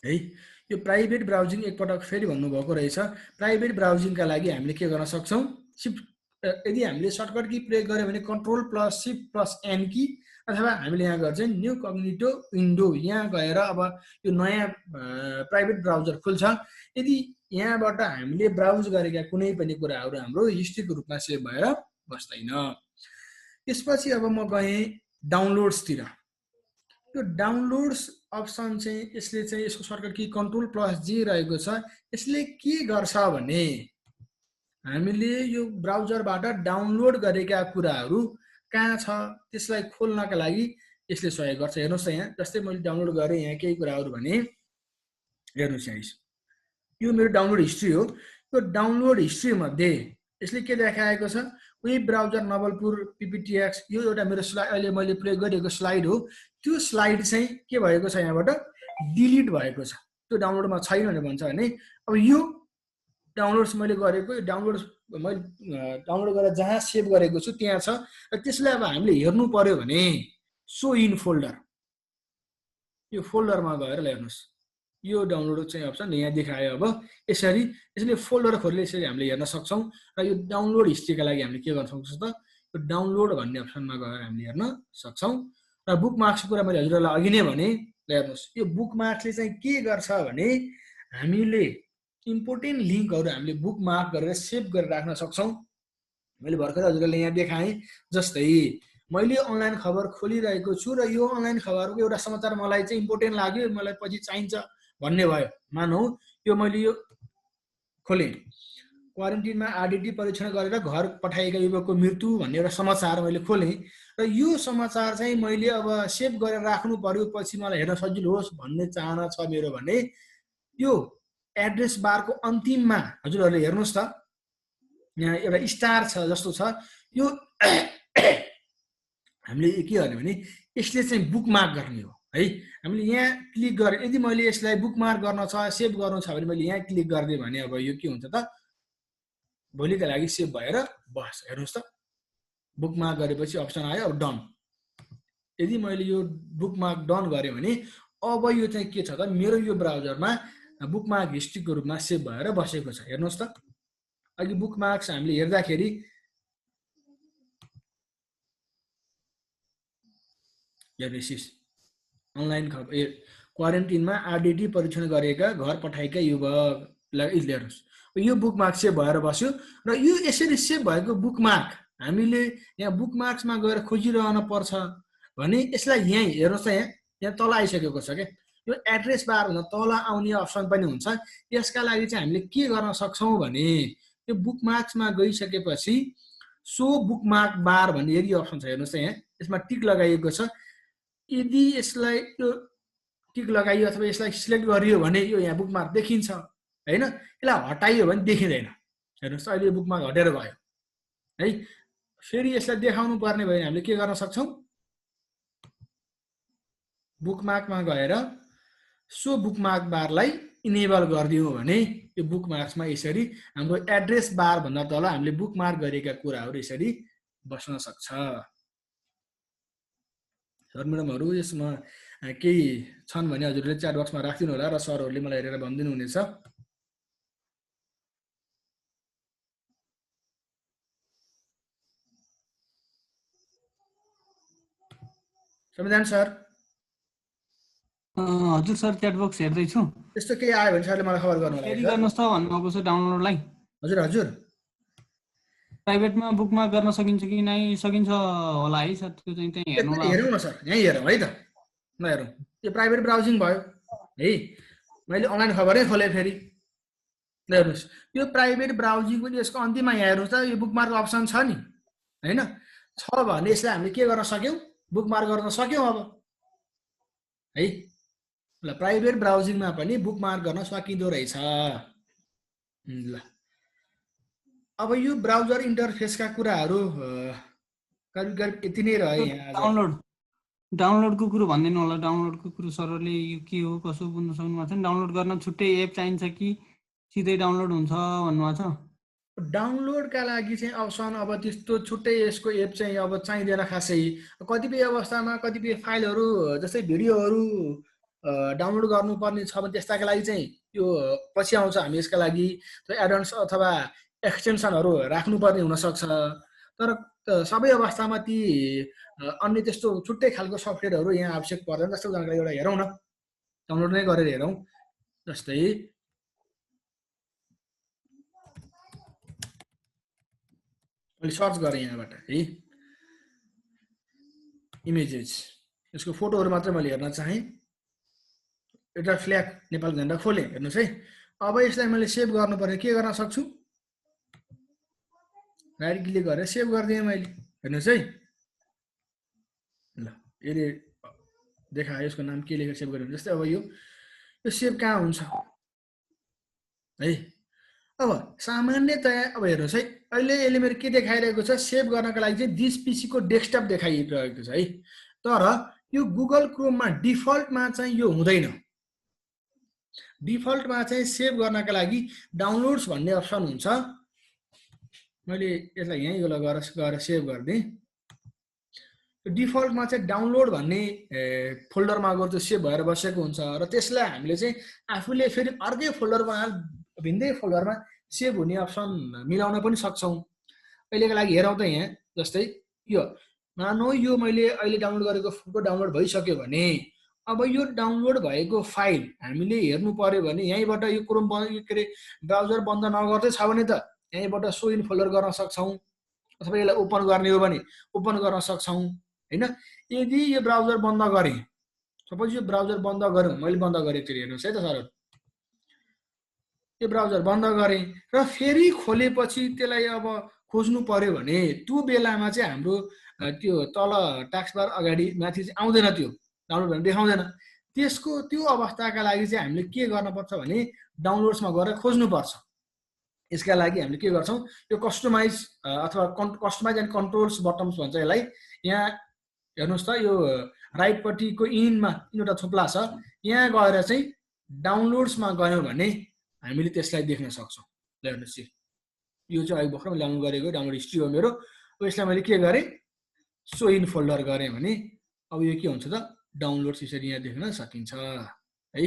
है। यो प्राइभेट ब्राउजिङ एकपटक फेरि भन्नुभएको रहेछ, प्राइभेट ब्राउजिङका लागि हामीले के गर्न सक्छौँ, यदि हामीले सर्टकट की प्रयोग गऱ्यौँ भने Ctrl+Shift+N की, अथवा हामीले यहाँ गर्छ न्यू कग्निटो विन्डो, यहाँ गएर अब यो नयाँ प्राइभेट ब्राउजर खुल्छ। यदि यहाँबाट हामीले ब्राउज गरेका कुनै पनि कुराहरू हाम्रो हिस्ट्रीको रूपमा सेभ भएर बस्दैन। त्यसपछि अब म गएँ डाउनलोड्सतिर। यो डाउनलोड्स अप्सन चाहिँ यसले चाहिँ यसको सर्टकट की Ctrl+J रहेको छ। यसले के गर्छ भने हामीले यो ब्राउजरबाट डाउनलोड गरेका कुराहरू कहाँ छ त्यसलाई खोल्नका लागि यसले सहयोग गर्छ। हेर्नुहोस् त यहाँ, जस्तै मैले डाउनलोड गरेँ यहाँ केही कुराहरू भने, हेर्नुहोस् यहाँ यो मेरो डाउनलोड हिस्ट्री हो। यो डाउनलोड हिस्ट्री मध्ये यसले के देखाएको छ, वेब ब्राउजर नवलपुर PPTX, यो एउटा मेरो स्लाइड अहिले मैले प्रयोग गरेको स्लाइड हो। त्यो स्लाइड चाहिँ के भएको छ, यहाँबाट डिलिट भएको छ, त्यो डाउनलोडमा छैन भनेर भन्छ भने, अब यो डाउनलोड्स मैले गरेको, यो मैले डाउनलोड गरेर जहाँ सेभ गरेको छु त्यहाँ छ। र त्यसलाई अब हामीले हेर्नु पर्यो भने सो इन फोल्डर, यो फोल्डरमा गएर हेर्नुहोस्, यो डाउनलोड चाहिँ अप्सन यहाँ देखायो। अब यसले फोल्डर खोलेर यसरी हामीले हेर्न सक्छौँ। र यो डाउनलोड हिस्ट्रीका लागि हामीले के गर्न सक्छौँ त, यो डाउनलोड भन्ने अप्सनमा गएर हामीले हेर्न सक्छौँ। र बुकमार्क्सको कुरा मैले हजुरहरूलाई अघि नै भने, हेर्नुहोस् यो बुकमार्क्सले चाहिँ के गर्छ भने हामीले इम्पोर्टेन्ट लिङ्कहरू हामीले बुकमार्क गरेर सेभ गरेर राख्न सक्छौँ। मैले भर्खर हजुरहरूले यहाँ देखाएँ, जस्तै मैले अनलाइन खबर खोलिरहेको छु र यो अनलाइन खबरको एउटा समाचार मलाई चाहिँ इम्पोर्टेन्ट लाग्यो, मलाई पछि चाहिन्छ भन्ने भयो, मानौँ यो मैले यो खोलेँ, क्वारेन्टिनमा RDT परीक्षण गरेर घर पठाएका युवकको मृत्यु भन्ने एउटा समाचार मैले खोलेँ। र यो समाचार चाहिँ मैले अब सेभ गरेर राख्नु पर्यो, पछि मलाई हेर्न सजिलो होस् भन्ने चाहना छ मेरो भने, यो एड्रेस बारको अन्तिममा हजुरहरूले हेर्नुहोस् त, यहाँ एउटा स्टार छ जस्तो छ, यो हामीले के गर्ने भने यसले चाहिँ बुकमार्क गर्ने हो है। हामीले यहाँ क्लिक गरेर यदि मैले यसलाई बुकमार्क गर्न छ, सेभ गर्नु छ भने मैले यहाँ क्लिक गरिदिएँ भने अब यो के हुन्छ त, भोलिका लागि सेभ भएर बस्छ। हेर्नुहोस् त, बुकमार्क गरेपछि अप्सन आयो अब डन। यदि मैले यो बुकमार्क डन गरेँ भने अब यो चाहिँ के छ त, मेरो यो ब्राउजरमा बुकमार्क हिस्ट्रीको रूपमा सेभ भएर बसेको छ। हेर्नुहोस् त, अघि बुकमार्क्स हामीले हेर्दाखेरि हेर्नुहोस्, अनलाइन खबर क्वारेन्टिनमा RDT परीक्षण गरेका घर पठाएका युवकलाई हेर्नुहोस्, यो बुकमार्क सेभ भएर बस्यो। र यो यसरी सेभ भएको बुकमार्क हामीले यहाँ बुकमार्क्समा गएर खोजिरहन पर्छ भने यसलाई यहीँ हेर्नुहोस् त यहाँ तल आइसकेको छ क्या यो एड्रेस बार भन्दा तल आउने अप्सन पनि हुन्छ यसका लागि चाहिँ हामीले के गर्न सक्छौँ भने यो बुकमार्क्समा गइसकेपछि सो बुकमार्क बार भन्ने यदि अप्सन छ हेर्नुहोस् त यहाँ यसमा टिक लगाइएको छ यदि यसलाई यो टिक लगाइयो अथवा यसलाई सिलेक्ट गरियो भने यो यहाँ बुकमार्क देखिन्छ हैन यसलाई हटाइयो भने देखिँदैन हेर्नुहोस् अहिले यो बुकमार्क हटेर गयो है फेरि यसलाई देखाउनु पर्ने भयो भने हामीले के गर्न सक्छौँ बुकमार्कमा गएर सो बुकमार्क बारलाई इनेबल गरिदियौँ भने यो बुकमार्क्समा यसरी हाम्रो एड्रेस बार भन्दा तल हामीले बुकमार्क गरेका कुराहरू यसरी बस्न सक्छ सर म्याडमहरू यसमा केही छन् भने हजुरले च्याट बक्समा राखिदिनु होला र सरहरूले मलाई हेरेर भनिदिनु हुनेछ संविधान सर हजुर सर च्याट बक्स हेर्दैछु त्यस्तो केही आयो भने सरले मलाई खबर गर्नु होला फेरि गर्नुहोस् त भन्नुभएको छ डाउनलोडलाई हजुर हजुर प्राइभेटमा बुकमार्क गर्न सकिन्छ कि नै सकिन्छ होला है सर त्यो चाहिँ त्यही हेर्नु होला हेरौँ न सर यहीँ हेरौँ है त ल हेरौँ यो प्राइभेट ब्राउजिङ भयो है मैले अनलाइन खबरै खोलेँ फेरि ल हेर्नुहोस् यो प्राइभेट ब्राउजिङ पनि यसको अन्तिममा यहाँ हेर्नुहोस् त यो बुकमार्क अप्सन छ नि होइन छ भने यसलाई हामीले के गर्न सक्यौँ बुकमार्क गर्न सक्यौँ अब है ल प्राइभेट ब्राउजिङमा पनि बुकमार्क गर्न सकिँदो रहेछ ल अब यो ब्राउजर इन्टरफेसका कुराहरू करिब करिब यति नै रहे यहाँ डाउनलोडको कुरो भनिदिनु होला डाउनलोडको कुरो सरले यो के हो कसो बुझ्न सक्नु भएको छ डाउनलोड गर्न छुट्टै एप चाहिन्छ कि सिधै डाउनलोड हुन्छ भन्नुभएको छ डाउनलोडका लागि चाहिँ अप्सन अब त्यस्तो छुट्टै यसको एप चाहिँ अब चाहिँदैन खासै कतिपय अवस्थामा कतिपय फाइलहरू जस्तै भिडियोहरू डाउनलोड गर्नुपर्ने छ भने त्यस्ताका लागि चाहिँ यो पछि आउँछ हामी यसका लागि एडन्स अथवा एक्सटेन्सनहरू राख्नुपर्ने हुनसक्छ तर सबै अवस्थामा ती अन्य त्यस्तो छुट्टै खालको सफ्टवेयरहरू यहाँ आवश्यक पर्दैन जस्तो जानकारी एउटा हेरौँ न डाउनलोड नै गरेर हेरौँ जस्तै मैले सर्च गरेँ यहाँबाट है इमेजेस यसको फोटोहरू मात्रै मैले हेर्न चाहेँ एउटा फ्ल्याग नेपाल झन्डा खोलेँ हेर्नुहोस् है अब यसलाई मैले सेभ गर्नुपर्ने के गर्न सक्छु राइट क्लिक गरेर सेभ गरिदिएँ मैले हेर्नुहोस् है ल यसले देखायो यसको नाम के लेखेर सेभ गर्नु जस्तै अब यो सेभ कहाँ हुन्छ है अब सामान्यतया अब हेर्नुहोस् है अहिले यसले मेरो के देखाइरहेको छ सेभ गर्नको लागि चाहिँ दिस पीसीको डेस्कटप देखाइरहेको छ है तर यो गुगल क्रोममा डिफल्टमा चाहिँ यो हुँदैन डिफल्टमा चाहिँ सेभ गर्नका लागि डाउनलोड्स भन्ने अप्सन हुन्छ मैले यसलाई यहीँ गएर सेभ गरिदिएँ डिफल्टमा चाहिँ डाउनलोड भन्ने फोल्डरमा गएर त्यो सेभ भएर बसेको हुन्छ र त्यसलाई हामीले चाहिँ आफूले फेरि अर्कै फोल्डरमा भिन्दै फोल्डरमा सेभ हुने अप्सन मिलाउन पनि सक्छौँ अहिलेको लागि हेरौँ त यहाँ जस्तै यो मानौ यो मैले अहिले डाउनलोड गरेको फोटो डाउनलोड भइसक्यो भने अब यो डाउनलोड भएको फाइल हामीले हेर्नु पर्यो भने यहीँबाट यो क्रोम के अरे ब्राउजर बन्द नगर्दै छ भने त यहीँबाट सो इन फोल्डर गर्न सक्छौँ अथवा यसलाई ओपन गर्ने हो भने ओपन गर्न सक्छौँ हैन यदि यो ब्राउजर बन्द गरेँ सपोज यो ब्राउजर बन्द गरौँ मैले बन्द गरेँ फेरि हेर्नुहोस् है त सर यो ब्राउजर बन्द गरेँ र फेरि खोलेपछि त्यसलाई अब खोज्नु पर्यो भने त्यो बेलामा चाहिँ हाम्रो त्यो तल टास्क बार अगाडि माथि चाहिँ आउँदैन त्यो डाउनलोड भनेर देखाउँदैन त्यसको त्यो अवस्थाका लागि चाहिँ हामीले के गर्नुपर्छ भने डाउनलोड्समा गएर खोज्नुपर्छ यसका लागि हामीले के गर्छौँ यो कस्टमाइज अथवा कस्टमाइज एन्ड कन्ट्रोल्स बटम्स भन्छ यसलाई यहाँ हेर्नुहोस् त यो राइटपट्टिको इनमा एउटा थुप्ला छ यहाँ गएर चाहिँ डाउनलोड्समा गयौँ भने हामीले त्यसलाई देख्न सक्छौँ ल हेर्नुहोस् यो चाहिँ अहिले भर्खर मैले डाउनलोड गरेको डाउनलोड हिस्ट्री हो मेरो अब यसलाई मैले के गरेँ सो इन फोल्डर गरेँ भने अब यो के हुन्छ त डाउनलोड्स यसरी यहाँ देख्न सकिन्छ है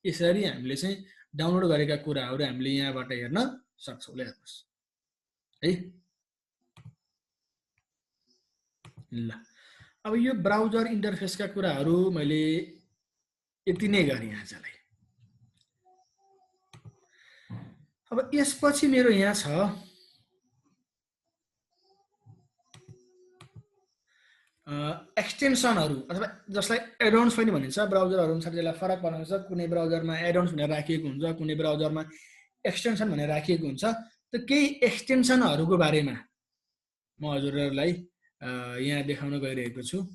यसरी हामीले चाहिँ डाउनलोड गरेका कुराहरू हामीले यहाँबाट हेर्न सक्छौँ ल हेर्नुहोस् है ल अब यो ब्राउजर इन्टरफेसका कुराहरू मैले यति नै गरेँ आजलाई अब यसपछि मेरो यहाँ छ एक्सटेन्सनहरू अथवा जसलाई एडोन्स पनि भनिन्छ ब्राउजरहरू अनुसार यसलाई फरक बनाउँछ कुनै ब्राउजरमा एडोन्स भनेर राखिएको हुन्छ कुनै ब्राउजरमा एक्सटेन्सन भनेर राखिएको हुन्छ त केही एक्सटेन्सनहरूको बारेमा म हजुरहरूलाई यहाँ देखाउन गइरहेको छु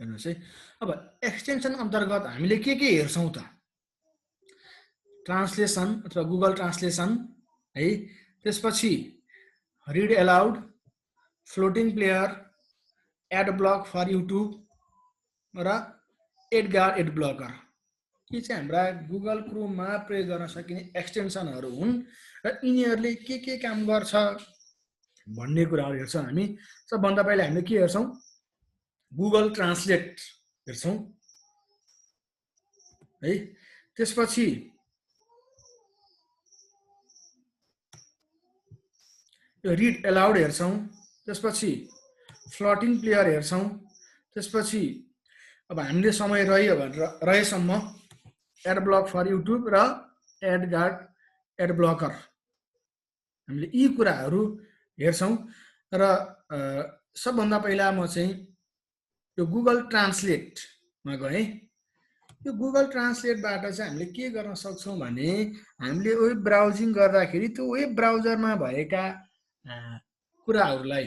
हेर्नुहोस् है अब एक्सटेन्सन अन्तर्गत हामीले के हेर्छौँ त ट्रान्सलेसन अथवा गुगल ट्रान्सलेसन है त्यसपछि read aloud floating player ad block for YouTube र एडगार्ड एड ब्लकर यी चाहिँ हाम्रा गुगल क्रोममा प्रयोग गर्न सकिने एक्सटेन्सनहरू हुन् र यिनीहरूले के काम गर्छ भन्ने कुराहरू हेर्छौँ हामी सबभन्दा पहिला हामीले के हेर्छौँ गुगल ट्रान्सलेट हेर्छौँ है त्यसपछि रिड एलाउड हेर्छौँ त्यसपछि फ्लोटिङ प्लेयर हेर्छौँ त्यसपछि अब हामीले समय रहेसम्म एड ब्लक फर युट्युब र एडगार्ड एड ब्लकर हामीले यी कुराहरू हेर्छौँ र सबभन्दा पहिला म चाहिँ यो गुगल ट्रान्सलेटमा गएँ यो गुगल ट्रान्सलेटबाट चाहिँ हामीले के गर्न सक्छौँ भने हामीले वेब ब्राउजिङ गर्दाखेरि त्यो वेब ब्राउजरमा भएका कुराहरूलाई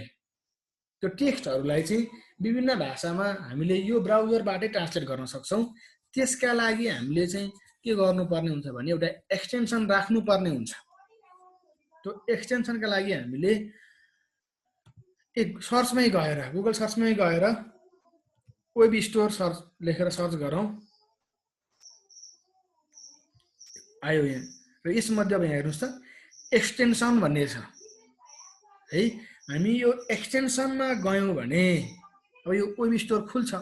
त्यो टेक्स्टहरूलाई चाहिँ विभिन्न भाषामा हामीले यो ब्राउजरबाटै ट्रान्सलेट गर्न सक्छौँ त्यसका लागि हामीले चाहिँ के गर्नुपर्ने हुन्छ भने एउटा एक्सटेन्सन राख्नुपर्ने हुन्छ त्यो एक्सटेन्सनका लागि हामीले एक सर्चमै गएर गुगल सर्चमै गएर वेब स्टोर सर्च लेखेर सर्च गरौँ आयो यहाँ र यसमध्ये अब यहाँ हेर्नुहोस् त एक्सटेन्सन भन्ने छ है हामी यो एक्सटेन्सनमा गयौँ भने अब यो वेब स्टोर खुल्छ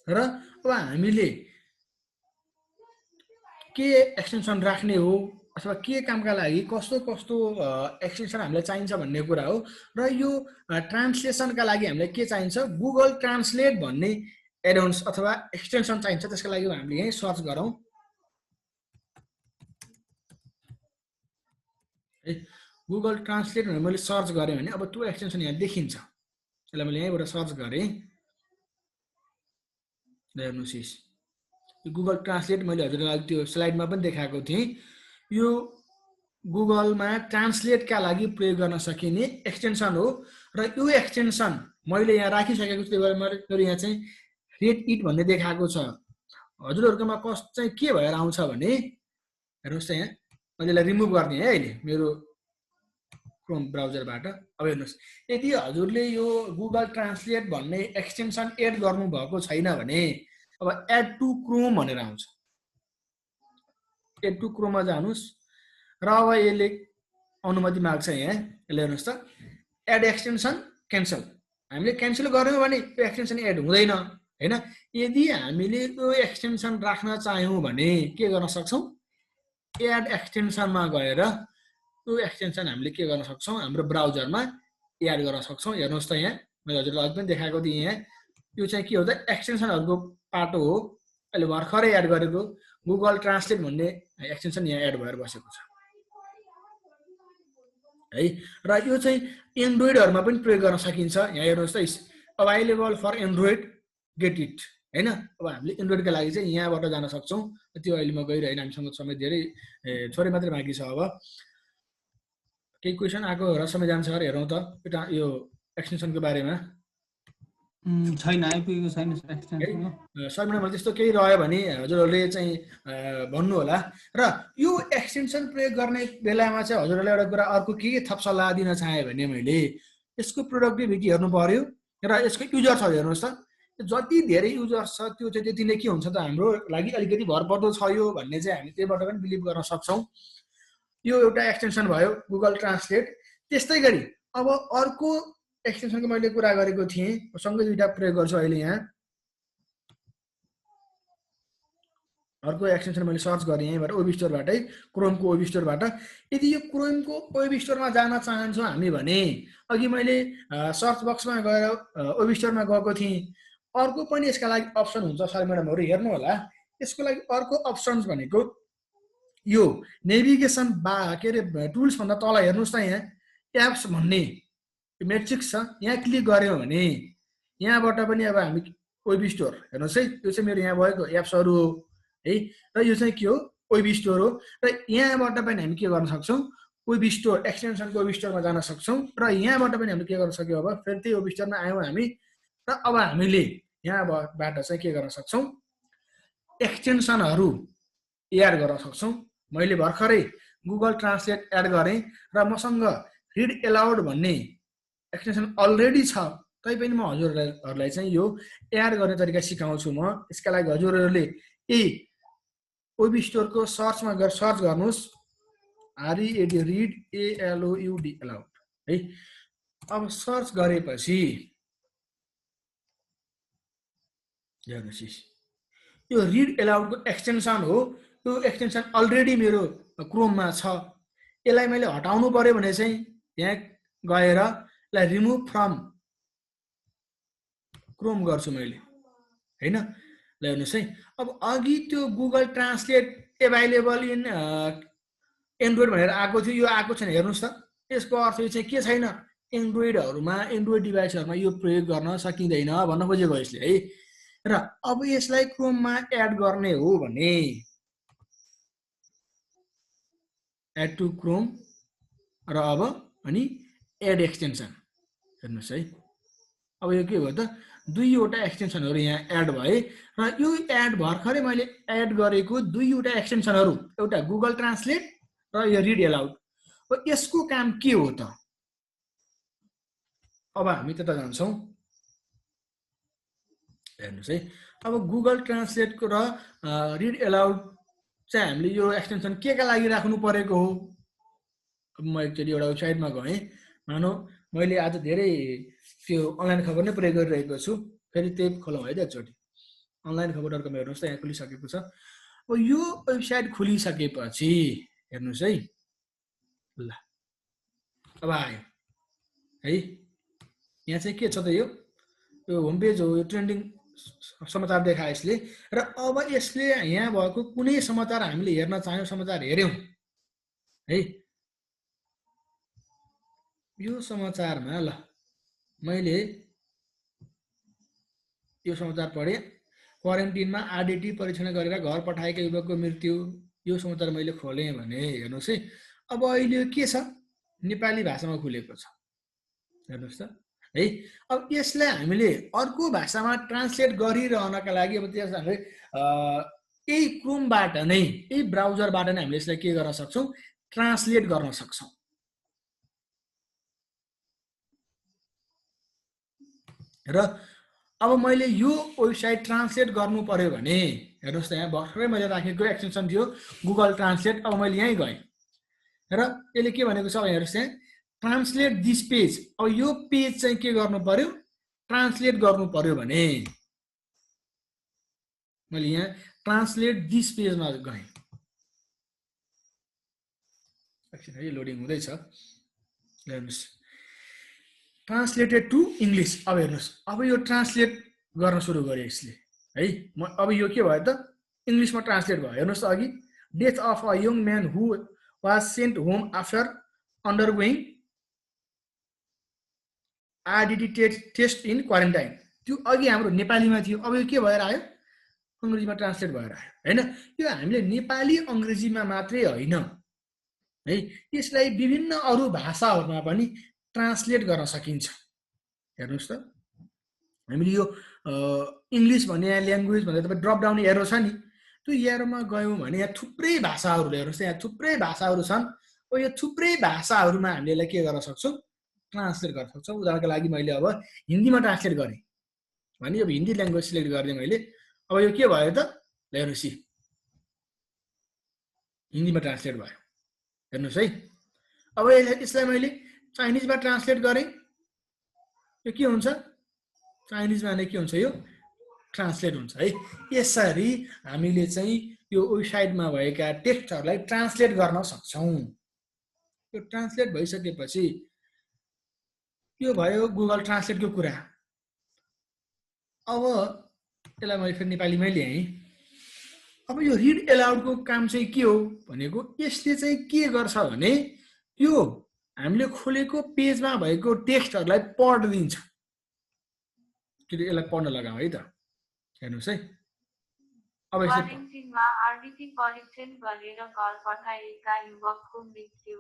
र अब हामीले के एक्सटेन्सन राख्ने हो अथवा के कामका लागि कस्तो एक्सटेन्सन हामीलाई चाहिन्छ भन्ने कुरा हो र यो ट्रान्सलेसनका लागि हामीलाई के चाहिन्छ गुगल ट्रान्सलेट भन्ने एडोन्स अथवा एक्सटेन्सन चाहिन्छ त्यसका लागि हामीले यही सर्च गरौँ गुगल ट्रान्सलेट भनेर मैले सर्च गरेँ भने अब त्यो एक्सटेन्सन यहाँ देखिन्छ यसलाई मैले यहीँबाट सर्च गरेँ हेर्नुहोस् गुगल ट्रान्सलेट मैले हजुरलाई त्यो स्लाइडमा पनि देखाएको थिएँ यो गुगलमा ट्रान्सलेटका लागि प्रयोग गर्न सकिने एक्सटेन्सन हो र यो एक्सटेन्सन मैले यहाँ राखिसकेको छु त्यही भएर मेरो यहाँ चाहिँ रेड इट भन्ने देखाएको छ हजुरहरूकोमा कस्ट चाहिँ के भएर आउँछ भने हेर्नुहोस् त यहाँ मैले यसलाई रिमुभ गर्ने है अहिले मेरो क्रोम ब्राउजरबाट अब हेर्नुहोस् यदि हजुरले यो गुगल ट्रान्सलेट भन्ने एक्सटेन्सन एड गर्नुभएको छैन भने अब एड टु क्रोम भनेर आउँछ एड टु क्रोममा जानुहोस् र अब यसले अनुमति माग्छ यहाँ यसले हेर्नुहोस् त एड एक्सटेन्सन क्यान्सल हामीले क्यान्सल गर्यौँ भने यो एक्सटेन्सन एड हुँदैन हैन यदि हामीले यो एक्सटेन्सन राख्न चाह्यौँ भने के गर्न सक्छौँ एड एक्सटेन्सनमा गएर यो एक्सटेन्सन हामीले के गर्न सक्छौँ हाम्रो ब्राउजरमा एड गर्न सक्छौँ हेर्नुहोस् त यहाँ मैले हजुरलाई अघि पनि देखाएको थिएँ यहाँ यो चाहिँ के हो त एक्सटेन्सनहरूको पाटो हो अहिले भर्खरै एड गरेको गुगल ट्रान्सलेट भन्ने एक्सटेन्सन यहाँ एड भएर बसेको छ है र यो चाहिँ एन्ड्रोइडहरूमा पनि प्रयोग गर्न सकिन्छ यहाँ हेर्नुहोस् त available for Android get it हैन अब हामीले एन्ड्रोइडका लागि चाहिँ यहाँबाट जान सक्छौँ त्यो अहिले म गइरहेन हामीसँग समय धेरै थोरै मात्रै बाँकी छ अब केही क्वेसन आएको र समय जान्छ अरे हेरौँ त यो एक्सटेन्सनको बारेमा छैन आइपुगेको छैन शर्मिला त्यस्तो केही रह्यो भने हजुरहरूले चाहिँ भन्नु होला र यो एक्सटेन्सन प्रयोग गर्ने बेलामा चाहिँ हजुरहरूलाई एउटा कुरा अर्को के थप सल्लाह दिन चाहे भने मैले यसको प्रोडक्टिभिटी हेर्नु पर्यो र यसको युजर छ हेर्नुहोस् त जति धेरै युजर छ त्यो चाहिँ त्यति नै के हुन्छ त हाम्रो लागि अलिकति भरपर्दो छ यो भन्ने चाहिँ हामी त्यहीबाट पनि बिलिभ गर्न सक्छौँ यो एउटा एक्सटेन्सन भयो गुगल ट्रान्सलेट त्यस्तै गरी अब अर्को एक्सटेन्सनको मैले कुरा गरेको थिएँ सँगै दुईटा प्रयोग गर्छु अहिले यहाँ अर्को एक्सटेन्सन मैले सर्च गरेँ यहीँबाट वेब स्टोरबाटै, क्रोमको वेब स्टोरबाट। यदि यो क्रोमको वेब स्टोरमा जान चाहन्छौँ हामी भने अघि मैले सर्च बक्समा गएर वेब स्टोरमा गएको थिएँ, अर्को पनि यसका लागि अप्सन हुन्छ सर म्याडमहरू, हेर्नु होला। यसको लागि अर्को अप्सन्स भनेको यो नेभिगेसन के अरे टुल्सभन्दा तल हेर्नुहोस् त, यहाँ एप्स भन्ने मेट्रिक्स छ, यहाँ क्लिक गऱ्यौँ भने यहाँबाट पनि अब हामी वेब स्टोर हेर्नुहोस् है, यो चाहिँ मेरो यहाँ भएको एप्सहरू हो है, र यो चाहिँ के हो वेब स्टोर हो। र यहाँबाट पनि हामी के गर्न सक्छौँ, वेब स्टोर एक्सटेन्सनको वेब स्टोरमा जान सक्छौँ। र यहाँबाट पनि हामीले के गर्न सक्यौँ, अब फेरि त्यही वेब स्टोरमा आयौँ हामी, र अब हामीले यहाँबाट चाहिँ के गर्न सक्छौँ, एक्सटेन्सनहरू एड गर्न सक्छौँ। मैले भर्खरै गुगल ट्रान्सलेट एड गरेँ र मसँग रिड एलाउड भन्ने एक्सटेन्सन अलरेडी छ, तैपनि म हजुरहरूलाई चाहिँ यो एड गर्ने तरिका सिकाउँछु। म यसका लागि हजुरहरूले यही वेब स्टोरको सर्चमा गएर सर्च गर्नुहोस्, READ रिड ALOUD एलाउड है। अब सर्च गरेपछि हेर्नुहोस्, यो रिड एलाउडको एक्सटेन्सन हो। यो एक्सटेन्सन अलरेडी मेरो क्रोममा छ। यसलाई मैले हटाउनु पर्यो भने चाहिँ यहाँ गएर यसलाई रिमुभ फ्रम क्रोम गर्छु मैले हैन। ल हेर्नुहोस् है, अब अघि त्यो Google translate available in Android भनेर आएको थियो, यो आएको छैन। हेर्नुहोस् त, यसको अर्थ यो चाहिँ के छैन, एन्ड्रोइडहरूमा एन्ड्रोइड डिभाइसहरूमा यो प्रयोग गर्न सकिँदैन भन्न खोजेको यसले है। र अब यसलाई क्रोममा एड गर्ने हो भने एड टु क्रोम र अब अनि एड एक्सटेन्सन हेर्नुहोस् है। अब यो के भयो त, दुईवटा एक्सटेन्सनहरू यहाँ एड भए र यो एड भर्खरै मैले एड गरेको दुईवटा एक्सटेन्सनहरू, एउटा गुगल ट्रान्सलेट र यो रिड एलाउड। अब यसको काम के हो त, अब हामी त्यता जान्छौँ हेर्नुहोस् है। अब गुगल ट्रान्सलेटको र रिड एलाउड चाहिँ हामीले यो एक्सटेन्सन के का लागि राख्नु परेको हो। अब म एकचोटि एउटा वेबसाइटमा गएँ, मानौ मैले आज धेरै त्यो अनलाइन खबर नै प्रयोग गरिरहेको छु, फेरि त्यही खोलौँ है त एकचोटि। अनलाइन खबरहरूको हेर्नुहोस् त, यहाँ खुलिसकेको छ। अब यो वेबसाइट खुलिसकेपछि हेर्नुहोस् है, ल अब आयो है। यहाँ चाहिँ के छ त, यो होम पेज हो, यो ट्रेन्डिङ समाचार देखायो यसले। र अब यसले यहाँ भएको कुनै समाचार हामीले हेर्न चाह्यौँ, समाचार हेऱ्यौँ है। यो समाचारमा ल मैले यो समाचार पढेँ, क्वारेन्टिनमा आरडिटी परीक्षण गरेर घर पठाएका युवकको मृत्यु। यो समाचार मैले खोलेँ भने हेर्नुहोस् है, अब अहिले के छ, नेपाली भाषामा खुलेको छ हेर्नुहोस् त है। अब यसलाई हामीले अर्को भाषामा ट्रान्सलेट गरिरहनका लागि अब त्यस हामीले यही क्रोमबाट नै, यही ब्राउजरबाट नै हामीले यसलाई के गर्न सक्छौँ, ट्रान्सलेट गर्न सक्छौँ। र अब मैले यो वेबसाइट ट्रान्सलेट गर्नु पर्यो भने हेर्नुहोस् त, यहाँ भर्खरै मैले राखेको एक्सटेन्सन थियो गुगल ट्रान्सलेट। अब मैले यहीँ गएँ र यसले के भनेको छ, अब हेर्नुहोस् यहाँ ट्रान्सलेट दिस पेज। अब यो पेज चाहिँ के गर्नु पर्यो, ट्रान्सलेट गर्नु पर्यो भने मैले यहाँ ट्रान्सलेट दिस पेजमा गएँ। एकछिन है, लोडिङ हुँदैछ। हेर्नुहोस् ट्रान्सलेटेड टु इङ्ग्लिस। अब हेर्नुहोस्, अब यो ट्रान्सलेट गर्न सुरु गरेँ यसले है। अब यो के भयो त, इङ्ग्लिसमा ट्रान्सलेट भयो। हेर्नुहोस् त, अघि death of a young man who was sent home after undergoing RDT test in quarantine, त्यो अघि हाम्रो नेपालीमा थियो। अब यो के भएर आयो, अङ्ग्रेजीमा ट्रान्सलेट भएर आयो होइन। यो हामीले नेपाली अङ्ग्रेजीमा मात्रै होइन है, यसलाई विभिन्न अरू भाषाहरूमा पनि ट्रान्सलेट गर्न सकिन्छ। हेर्नुहोस् त, हामीले यो इङ्ग्लिस भन्ने यहाँ ल्याङ्ग्वेज भनेर तपाईँ ड्रप डाउन एरो छ नि, त्यो एरोमा गयौँ भने यहाँ थुप्रै भाषाहरू, हेर्नुहोस् यहाँ थुप्रै भाषाहरू छन्। अब यो थुप्रै भाषाहरूमा हामीले यसलाई के गर्न सक्छौँ, ट्रान्सलेट गर्न सक्छौँ। उदाहरणको लागि मैले अब हिन्दीमा ट्रान्सलेट गरेँ भने अब हिन्दी ल्याङ्ग्वेज सिलेक्ट गरेँ मैले। अब यो के भयो त, हेर्नुहोस् हिन्दीमा ट्रान्सलेट भयो हेर्नुहोस् है। अब यसलाई मैले चाइनिजमा ट्रान्सलेट गरेँ, यो के हुन्छ, चाइनिजमा नै के हुन्छ, यो ट्रान्सलेट हुन्छ है। यसरी हामीले चाहिँ यो वेबसाइटमा भएका टेक्स्टहरूलाई ट्रान्सलेट गर्न सक्छौँ। यो ट्रान्सलेट भइसकेपछि यो भयो गुगल ट्रान्सलेटको कुरा। अब यसलाई मैले फेरि नेपालीमै ल्याएँ। अब यो रिड एलाउडको काम चाहिँ के हो भनेको, यसले चाहिँ के गर्छ भने यो हामीले खोलेको पेजमा भएको टेक्स्टहरूलाई पढिदिन्छ। यसलाई पढ्न लगाऊ है त, हेर्नुहोस् है। अब यसले क्वारेन्टिनमा आरडीपी परीक्षण गरेर घर पठाएका युवकको मृत्यु।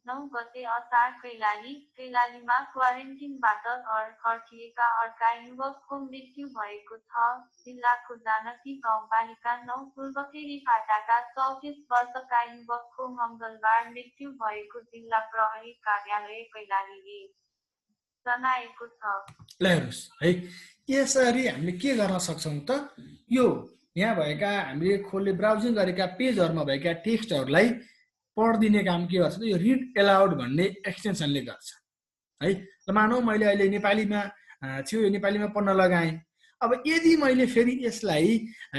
9 गते असार कैलालीमा क्वारेन्टिनबाट घर फर्किएका अर्का युवकको मृत्यु भएको छ। जिल्लाको जानकी गाउँपालिका 9 पूर्वखेरी फाटाका 34 वर्षका युवकको मङ्गलबार मृत्यु भएको जिल्ला प्रहरी कार्यालय कैलालीले जनाएको छ। ल हेर्नुहोस् है, यसरी हामीले के गर्न सक्छौँ त, यो यहाँ भएका हामीले ब्राउजिङ गरेका पेजहरूमा भएका टेक्स्टहरूलाई पढिदिने काम के गर्छ त, यो रिड एलाउड भन्ने एक्सटेन्सनले गर्छ है। मानौ मैले अहिले नेपालीमा थियो, यो नेपालीमा पढ्न लगाएँ। अब यदि मैले फेरि यसलाई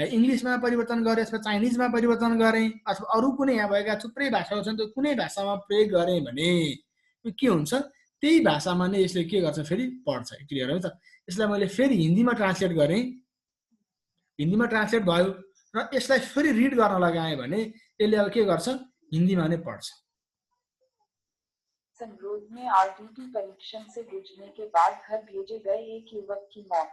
इङ्ग्लिसमा परिवर्तन गरेँ अथवा चाइनिजमा परिवर्तन गरेँ अथवा अरू कुनै यहाँ भएका थुप्रै भाषाहरू छन् त्यो कुनै भाषामा प्रयोग गरेँ भने के हुन्छ, त्यही भाषामा नै यसले के गर्छ फेरि पढ्छ। क्लियर हो त। यसलाई मैले फेरि हिन्दीमा ट्रान्सलेट गरेँ, हिन्दीमा ट्रान्सलेट भयो र यसलाई फेरि रिड गर्न लगाएँ भने यसले अब के गर्छ, हिन्दीमा नै पढ्छ। संगरोध में आरडीटी परीक्षण से गुजरने के बाद घर भेजे गए एक युवक की मौत।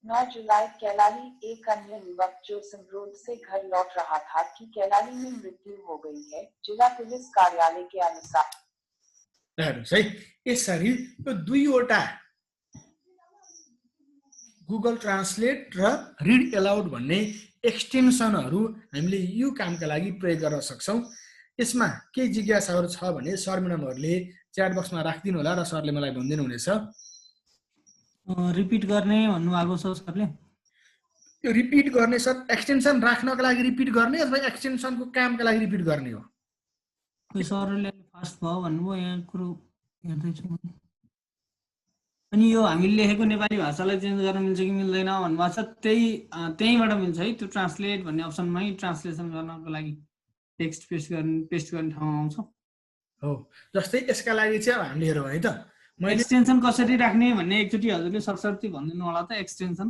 9 जुलाई कैलाली एक अन्य युवक जो संगरोध से घर लौट रहा था की कैलाली में मृत्यु हो गई है, जिला पुलिस कार्यालय के अनुसार। हेर्नुहोस् है, यसरी यो दुईवटा गुगल ट्रान्सलेट र रिड एलाउड भन्ने एक्सटेन्सनहरू हामीले यो कामका लागि प्रयोग गर्न सक्छौँ। यसमा केही जिज्ञासाहरू छ भने सर म्याडमहरूले च्याट बक्समा राखिदिनु होला र सरले मलाई भनिदिनु हुनेछ। रिपिट गर्ने भन्नुभएको छ सरले। यो रिपिट गर्ने सर एक्सटेन्सन राख्नका लागि रिपिट गर्ने अथवा एक्सटेन्सनको कामका लागि रिपिट गर्ने हो? सरले फास्ट भयो भन्नुभयो, यहाँ कुरो हेर्दैछु। अनि यो हामीले लेखेको नेपाली भाषालाई चेन्ज गर्न मिल्छ कि मिल्दैन भन्नुभएको छ, त्यहीँबाट मिल्छ है। त्यो ट्रान्सलेट भन्ने अप्सनमै ट्रान्सलेसन गर्नको लागि टेक्स्ट पेस्ट गर्ने ठाउँमा आउँछ। हो, जस्तै यसका लागि चाहिँ अब हामीले हेरौँ है त, मैले एक्सटेन्सन कसरी राख्ने भन्ने एकचोटि हजुरले सरसर्ती भनिदिनु होला त। एक्सटेन्सन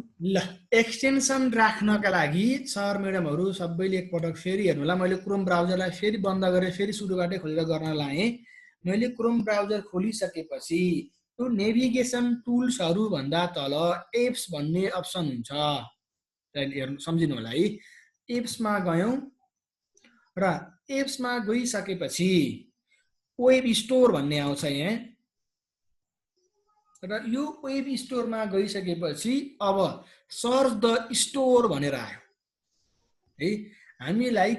एक्सटेन्सन राख्नका लागि सर म्याडमहरू सबैले एकपटक फेरि हेर्नु होला। मैले क्रोम ब्राउजरलाई फेरि बन्द गरेर फेरि सुरुबाटै खोलेर गर्न लाएँ। मैले क्रोम ब्राउजर खोलिसकेपछि त्यो नेभिगेसन टुल्सहरू भन्दा तल एप्स भन्ने अप्सन हुन्छ, हेर्नु सम्झिनु होला है। एप्समा गयौँ र एप्समा गइसकेपछि वेब स्टोर भन्ने आउँछ यहाँ, र यो वेब स्टोरमा गइसकेपछि अब सर्च द स्टोर भनेर आयो है। हामीलाई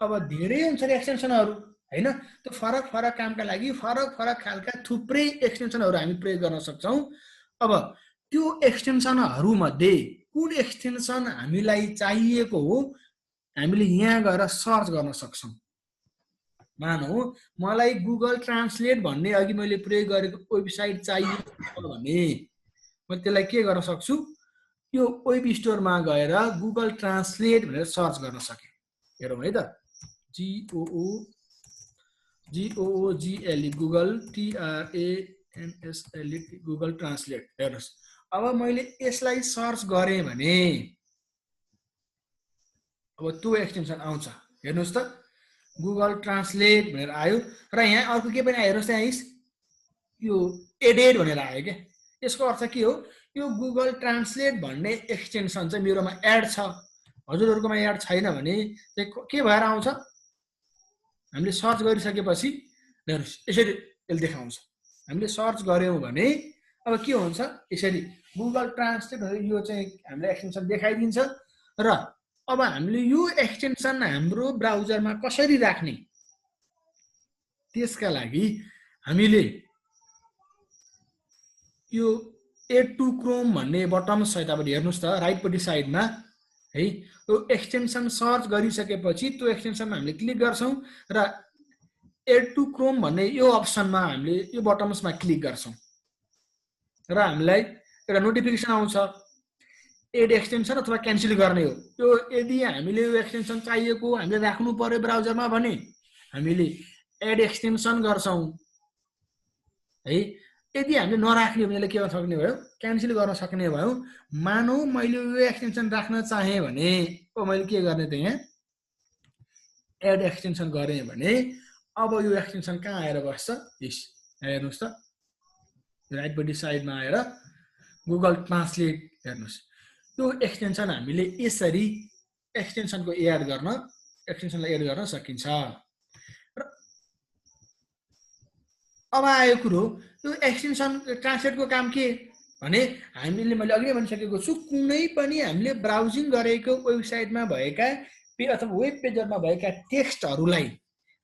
अब धेरै हुन्छ एक्सटेन्सनहरू हैन, त्यो फरक फरक कामका लागि फरक फरक खालका थुप्रै एक्सटेन्सनहरू हामी प्रयोग गर्न सक्छौँ। अब त्यो एक्सटेन्सनहरू मध्ये कुन एक्सटेन्सन हामीलाई चाहिएको हो हामीले यहाँ गएर सर्च गर्न सक्छौँ। मानौ मलाई गुगल ट्रान्सलेट भन्ने अघि मैले प्रयोग गरेको वेबसाइट चाहिएको भने म त्यसलाई के गर्न सक्छु, यो वेब स्टोरमा गएर गुगल ट्रान्सलेट भनेर सर्च गर्न सकेँ। हेरौँ है त, GOOGLE Google TRANSLE Google translate. हेर्नुहोस्, अब मैले यसलाई सर्च गरेँ भने अब त्यो एक्सटेन्सन आउँछ। हेर्नुहोस् त, गुगल ट्रान्सलेट भनेर आयो र यहाँ अर्को के पनि आयो, हेर्नुहोस् यहाँ यो एडेड भनेर आयो क्या। यसको अर्थ के हो, यो गुगल ट्रान्सलेट भन्ने एक्सटेन्सन चाहिँ मेरोमा एड छ, हजुरहरुकोमा एड छैन भने चाहिँ के भएर आउँछ, हामीले सर्च गरिसकेपछि हेर्नुस् यसरी यसले देखाउँछ। हामीले सर्च गर्यौं भने अब के हुन्छ, यसरी गुगल ट्रान्सलेट यो चाहिँ हामीले एक्सटेन्सन देखाइदिन्छ र अब हामीले यो एक्सटेन्सन हाम्रो ब्राउजरमा कसरी राख्ने, त्यसका लागि हामीले यो एड टु क्रोम भन्ने बटन छ यतापट्टि हेर्नुस् त राइटपट्टि साइडमा है। यो एक्सटेन्सन सर्च गरिसकेपछि त्यो एक्सटेन्सनमा हामीले क्लिक गर्छौं र एड टु क्रोम भन्ने यो अप्सनमा हामीले यो बटन्समा क्लिक गर्छौं र हामीलाई एउटा नोटिफिकेसन आउँछ एड एक्सटेन्सन अथवा क्यान्सल गर्ने हो। त्यो यदि हामीले यो एक्सटेन्सन चाहिएको हामीले राख्नु पर्यो ब्राउजरमा भने हामीले एड एक्सटेन्सन गर्छौँ है। यदि हामीले नराख्ने हो भने के गर्न सक्ने भयो, क्यान्सल गर्न सक्ने भयो। मानौ मैले यो एक्सटेन्सन राख्न चाहेँ भने मैले के गर्ने त यहाँ एड एक्सटेन्सन गरेँ भने अब यो एक्सटेन्सन कहाँ आएर बस्छ, हेर्नुहोस् त राइटपट्टि साइडमा आएर गुगल ट्रान्सलेट हेर्नुहोस्। यो एक्सटेन्सन हामीले यसरी एक्सटेन्सनलाई एड गर्न सकिन्छ। र अब आयो कुरो यो एक्सटेन्सन ट्रान्सलेटको काम के भने मैले अघि नै भनिसकेको छु, कुनै पनि हामीले ब्राउजिङ गरेको वेबसाइटमा भएका अथवा वेब पेजमा भएका टेक्स्टहरूलाई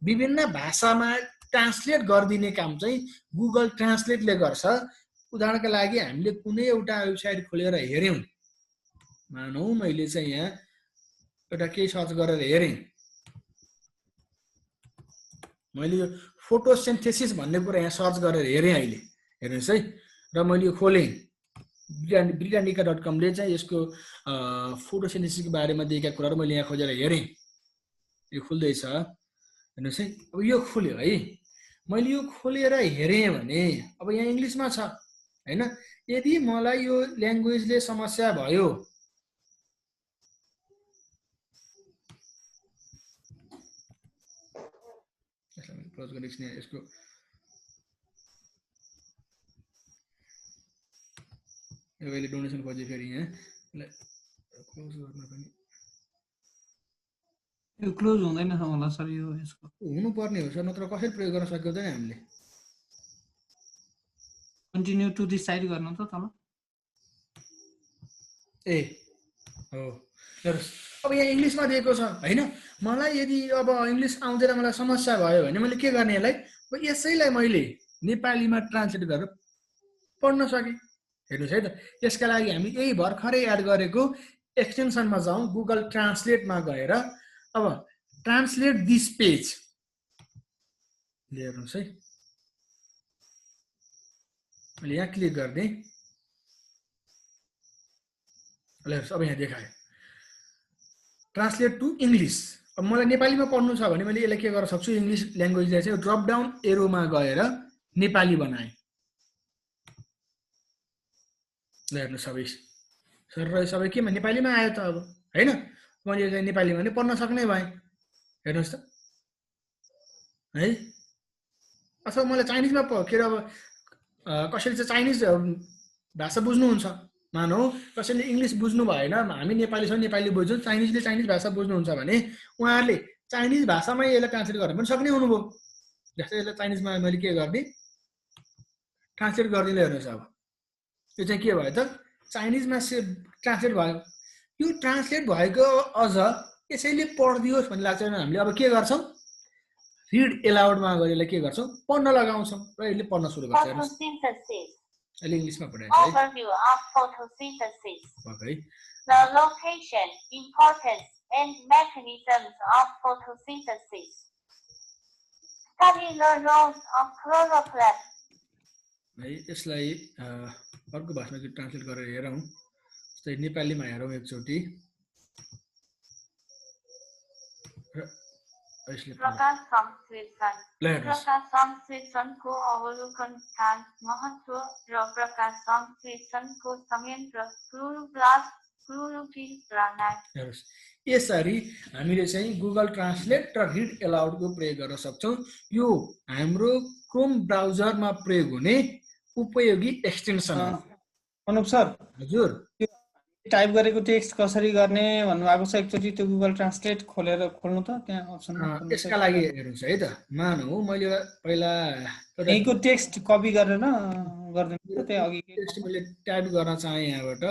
विभिन्न भाषामा ट्रान्सलेट गरिदिने काम चाहिँ गुगल ट्रान्सलेटले गर्छ। उदाहरणका लागि हामीले कुनै एउटा वेबसाइट खोलेर हेऱ्यौँ, मानौ मैले चाहिँ यहाँ एउटा केही सर्च गरेर हेरेँ, मैले यो फोटोसिन्थेसिस भन्ने कुरा यहाँ सर्च गरेर हेरेँ अहिले हेर्नुहोस् है। र मैले यो खोलेँ britannica.com ले चाहिँ यसको फोटोसिन्थेसिसको बारेमा दिएका कुराहरू मैले यहाँ खोजेर हेरेँ। यो खुल्दैछ हेर्नुहोस् है। अब यो खुल्यो है, मैले यो खोलेर हेरेँ भने अब यहाँ इङ्ग्लिसमा छ हैन। यदि मलाई यो ल्याङ्ग्वेजले समस्या भयो क्लोज गरेको यसको अहिले डोनेसन खोजे फेरि यहाँ क्लोज गर्न पनि यो क्लोज हुँदैन होला सर, यो यसको हुनुपर्ने हो सर, नत्र कसरी प्रयोग गर्न सकेको छैन हामीले। कन्टिन्यू टु दिस साइड गर्नु त तल। ए हो हेर्नुहोस्, अब यहाँ इङ्ग्लिसमा दिएको छ होइन। मलाई यदि अब इङ्ग्लिस आउँदैन, मलाई समस्या भयो भने मैले के गर्ने यसलाई, यसैलाई मैले नेपालीमा ट्रान्सलेट गरेर पढ्न सकेँ। हेर्नुहोस् है त, यसका लागि हामी यही भर्खरै एड गरेको एक्सटेन्सनमा जाउँ, गुगल ट्रान्सलेटमा गएर अब ट्रान्सलेट दिस पेज हेर्नुहोस् है। मैले यहाँ क्लिक गरिदिएँ, हेर्नुहोस् अब यहाँ देखायो ट्रान्सलेट टु इङ्ग्लिस। अब मलाई नेपालीमा पढ्नु छ भने मैले यसलाई के गर्न सक्छु, इङ्ग्लिस ल्याङ्ग्वेजलाई चाहिँ ड्रप डाउन एरोमा गएर नेपाली बनाएँ। ल हेर्नु सबै केमा नेपालीमा आयो त अब होइन। मैले यसलाई नेपालीमा पनि पढ्न सक्ने भएँ हेर्नुहोस् त है। अथवा मलाई चाइनिजमा के अरे अब कसैले चाहिँ चाइनिज भाषा बुझ्नुहुन्छ, मानौ कसैले इङ्ग्लिस बुझ्नु भएन, हामी नेपालीसँग नेपाली बुझ्छौँ, चाइनिजले चाइनिज भाषा बुझ्नुहुन्छ भने उहाँहरूले चाइनिज भाषामै यसलाई ट्रान्सलेट गर्न पनि सक्ने हुनुभयो। जस्तै यसलाई चाइनिजमा मैले के गरिदिएँ, ट्रान्सलेट गरिदिँदै हेर्नुहोस्। अब यो चाहिँ के भयो त, चाइनिजमा ट्रान्सलेट भयो। यो ट्रान्सलेट भएको अझ यसैले पढिदियोस् भन्ने लाग्छ भने हामीले अब के गर्छौँ, रिड एलाउडमा गएर यसलाई के गर्छौँ, पढ्न लगाउँछौँ र यसले पढ्न सुरु गर्छ। अहिले इङ्ग्लिसमा पढाइन्छ है। Overview of photosynthesis. Okay. The location, importance, and mechanisms of photosynthesis. Study the role of chloroplast. है यसलाई अर्को भाषामा ट्रान्सलेट गरेर हेरौँ। जस्तै नेपालीमा हेरौँ एकचोटि। प्रकाश संश्लेषणको अवलोकन स्थान, महत्त्व र प्रकाश संश्लेषणको संयन्त्र क्लोरोप्लास्ट, क्लोरोफिल प्रणाली। यसरी हामीले चाहिँ गुगल ट्रान्सलेट र रिड एलाउडको प्रयोग गर्न सक्छौँ। यो हाम्रो क्रोम ब्राउजरमा प्रयोग हुने उपयोगी एक्सटेन्सन हो। अनुप सर, हजुर टाइप गरेको टेक्स्ट कसरी गर्ने भन्नुभएको छ, एकचोटि त्यो गुगल ट्रान्सलेट खोल्नु त त्यहाँ अप्सन। यसका लागि हेर्नुहोस् है त, मानौ मैले पहिला यहीँको टेक्स्ट कपी गरेर गरिदिनु, त्यहाँ अघि टेक्स्ट मैले टाइप गर्न चाहेँ यहाँबाट।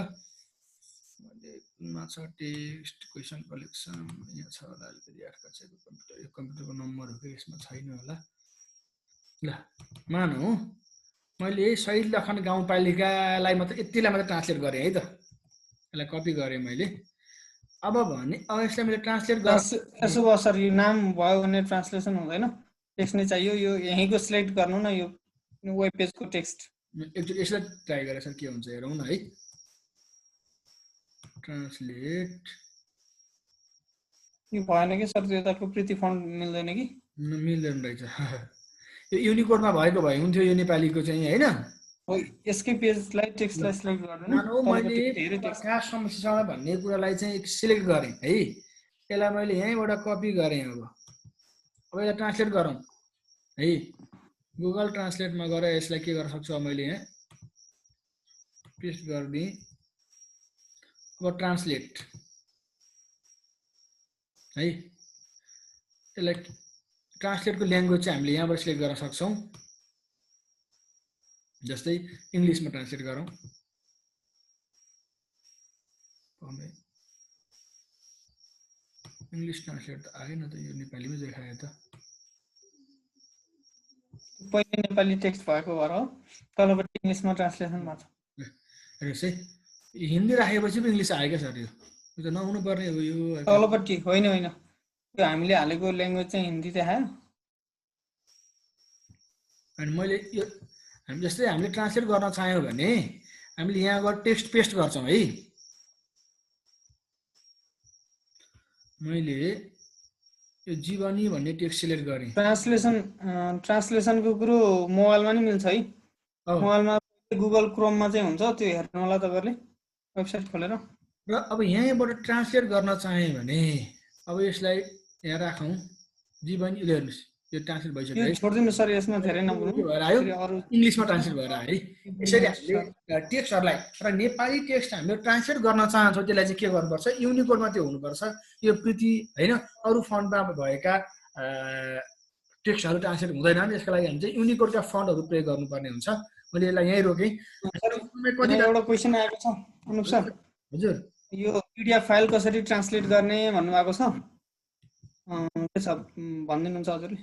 छ टेक्स्ट क्वेसन कलेक्सन यहाँ छ होला, अलिकति अर्को चाहिँ कम्प्युटरको नम्बर हो कि यसमा छैन होला। ल मानौ मैले शहीद लखन गाउँपालिकालाई मात्र यतिलाई मात्र ट्रान्सलेट गरेँ है त, यसलाई कपी गरेँ मैले। अब भने अब यसलाई मैले ट्रान्सलेट यसो भयो सर, यो नाम भयो भने ट्रान्सलेसन हुँदैन, टेक्स्ट नै चाहियो। यो यहीँको सिलेक्ट गर्नु न, यो वेब पेजको टेक्स्ट एकचोटि यसलाई ट्राई गरेर सर के हुन्छ हेरौँ न है। ट्रान्सलेट यो भएन कि सर, त्यो तपाईँको प्रिति फन्ट मिल्दैन कि? मिल्दैन रहेछ। यो युनिकोडमा भएको भए हुन्थ्यो यो नेपालीको चाहिँ होइन। हो, यसकै पेजलाई टेक्स्टलाई सिलेक्ट गर्दैन, मानौ मैले धेरै टेक्स्ट। कहाँ समस्या छ भन्ने कुरालाई चाहिँ सिलेक्ट गरेँ है। यसलाई मैले यहीँबाट कपी गरेँ। अब यसलाई ट्रान्सलेट गरौँ है। गुगल ट्रान्सलेटमा गएर यसलाई के गर्न सक्छु, मैले यहाँ पेस्ट गरिदिएँ। अब ट्रान्सलेट है, यसलाई ट्रान्सलेटको ल्याङ्ग्वेज चाहिँ हामीले यहाँबाट सिलेक्ट गर्न सक्छौँ। जस्तै इङ्ग्लिसमा ट्रान्सलेट गरौँ। इङ्ग्लिस ट्रान्सलेट त आएन त, यो नेपालीमै देखायो त। पहिले नेपाली टेक्स्ट भएको भएर हो, तलपट्टि इङ्ग्लिसमा ट्रान्सलेसन भएको छ। हेर्नुहोस् है, हिन्दी राखेपछि पो इङ्ग्लिस आयो क्या सर। यो त नहुनु पर्ने हो। यो तलपट्टि होइन, यो हामीले हालेको ल्याङ्ग्वेज चाहिँ हिन्दी देखायो। अनि मैले यो जस्तै हामीले ट्रान्सलेट गर्न चाह्यौँ भने हामीले यहाँ गएर टेक्स्ट पेस्ट गर्छौँ है। मैले यो जीवनी भन्ने टेक्स्ट सिलेक्ट गरेँ। ट्रान्सलेसनको कुरो मोबाइलमा नि मिल्छ है। मोबाइलमा गुगल क्रोममा चाहिँ हुन्छ, त्यो हेर्नु होला तपाईँहरूले वेबसाइट खोलेर। र अब यहीँबाट ट्रान्सलेट गर्न चाहेँ भने अब यसलाई यहाँ राखौँ। जीवनी हेर्नुहोस्, यो ट्रान्सलेट भइसक्यो है। छोडिदिनु सर, यसमा धेरै नम्बर भएर आयो, इङ्ग्लिसमा ट्रान्सलेट भएर आयो है। यसरी हामीले टेक्स्टहरूलाई र नेपाली टेक्स्ट हामीले ट्रान्सलेट गर्न चाहन्छौँ, त्यसलाई चाहिँ के गर्नुपर्छ, युनिकोडमा त्यो हुनुपर्छ। यो कृति होइन, अरू फन्टमा भएका टेक्स्टहरू ट्रान्सलेट हुँदैन। यसको लागि हामी चाहिँ युनिकोडका फन्टहरू प्रयोग गर्नुपर्ने हुन्छ। मैले यसलाई यहीँ रोकेँ। एउटा क्वेसन आएको छ अनुप सर। हजुर, यो पिडिएफ फाइल कसरी ट्रान्सलेट गर्ने भन्नुभएको छ, के छ भनिदिनुहुन्छ हजुरले?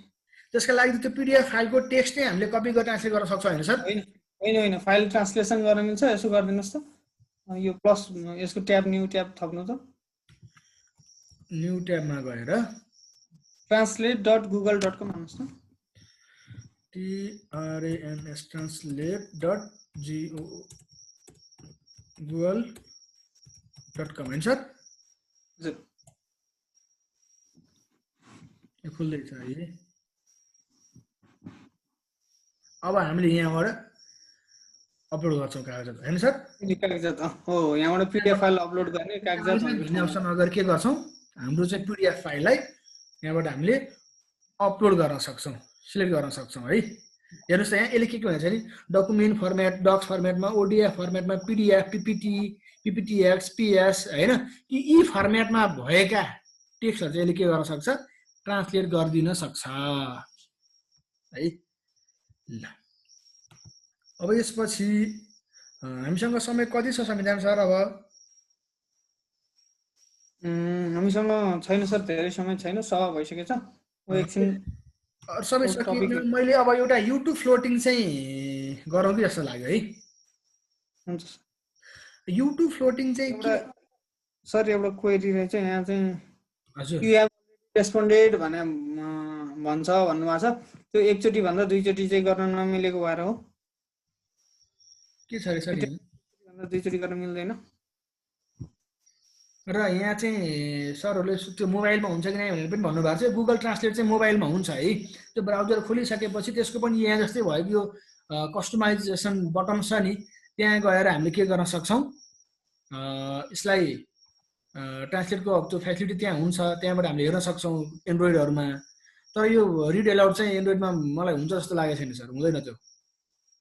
त्यसका लागि त्यो पिडिएफ फाइलको टेक्स्ट नै हामीले कपी गरेर ट्रान्सलेट गर्न सक्छौँ होइन सर? होइन, फाइल ट्रान्सलेसन गर्न मिल्छ। यसो गरिदिनुहोस् त, यो प्लस यसको ट्याब न्यू ट्याब थप्नु त। न्यू ट्याबमा गएर translate.google.com भन्नुहोस् त। TRANS translate.google.com होइन सर? हजुर, यो खुल्दैछ है। अब हामीले यहाँबाट अपलोड गर्छौँ कागजात होइन सर? कागजात हो, यहाँबाट पिडिएफ फाइल अपलोड गर्ने कागजात भन्ने अप्सनमा गएर के गर्छौँ, हाम्रो चाहिँ पिडिएफ फाइललाई यहाँबाट हामीले अपलोड गर्न सक्छौँ, सिलेक्ट गर्न सक्छौँ है। हेर्नुहोस् त, यहाँ यसले के भन्छ नि, डकुमेन्ट फर्मेट, डक्स फर्मेटमा, ओडिएफ फर्मेटमा, पिडिएफ, पिपिटी, पिपिटिएक्स, पिएस होइन, यी फर्मेटमा भएका टेक्स्टहरू चाहिँ यसले के गर्न सक्छ, ट्रान्सलेट गरिदिन सक्छ है। ल, अब यसपछि हामीसँग समय कति छ संविधान सर? अब हामीसँग छैन सर, धेरै समय छैन, सभा भइसकेछ। एकछिन सबै सकियो। मैले अब एउटा युट्युब फ्लोटिङ चाहिँ गरौँ कि जस्तो लाग्यो है। हुन्छ युट्युब फ्लोटिङ चाहिँ सर, एउटा क्वेरी रहेछ यहाँ चाहिँ। हजुर, यु हेभ रेस्पोन्डेड भने भन्छ भन्नुभएको छ, त्यो एकचोटि भन्दा दुईचोटि चाहिँ गर्न नमिलेको भएर हो। के छ अरे सर? दुईचोटि गर्न मिल्दैन। र यहाँ चाहिँ सरहरूले त्यो मोबाइलमा हुन्छ कि नै भनेर पनि भन्नुभएको छ। गुगल ट्रान्सलेट चाहिँ मोबाइलमा हुन्छ है। त्यो ब्राउजर खोलिसकेपछि त्यसको पनि यहाँ जस्तै भएको यो कस्टमाइजेसन बटन छ नि, त्यहाँ गएर हामीले के गर्न सक्छौँ, यसलाई ट्रान्सलेटको त्यो फेसिलिटी त्यहाँ हुन्छ, त्यहाँबाट हामीले हेर्न सक्छौँ एन्ड्रोइडहरूमा। तर यो रिड एलाउड चाहिँ एन्ड्रोइडमा मलाई हुन्छ जस्तो लागेको छैन सर, हुँदैन त्यो।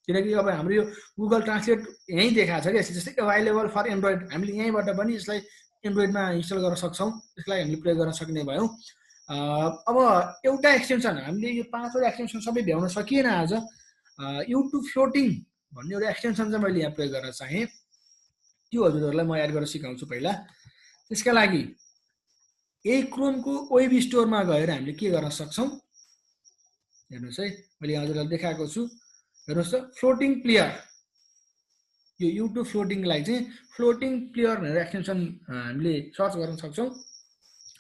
किनकि अब हाम्रो यो गुगल ट्रान्सलेट यहीँ देखाएको छ क्या, जस्तै एभाइलेबल फर एन्ड्रोइड, हामीले यहीँबाट पनि यसलाई एन्ड्रोइडमा इन्स्टल गर्न सक्छौँ, त्यसलाई हामीले प्रयोग गर्न सक्ने भयौँ। अब एउटा एक्सटेन्सन, हामीले यो 5वटा एक्सटेन्सन सबै भ्याउन सकिएन आज। युट्युब फ्लोटिङ भन्ने एउटा एक्सटेन्सन चाहिँ मैले यहाँ प्रयोग गर्न चाहेँ, त्यो हजुरहरूलाई म एड गरेर सिकाउँछु पहिला। त्यसका लागि यही क्रोमको वेब स्टोरमा गएर हामीले के गर्न सक्छौँ, हेर्नुहोस् है, मैले हजुरलाई देखाएको छु। हेर्नुहोस् त, फ्लोटिङ प्लेयर, यो युट्युब फ्लोटिङलाई चाहिँ फ्लोटिङ प्लेयर भनेर एक्सटेन्सन हामीले सर्च गर्न सक्छौँ।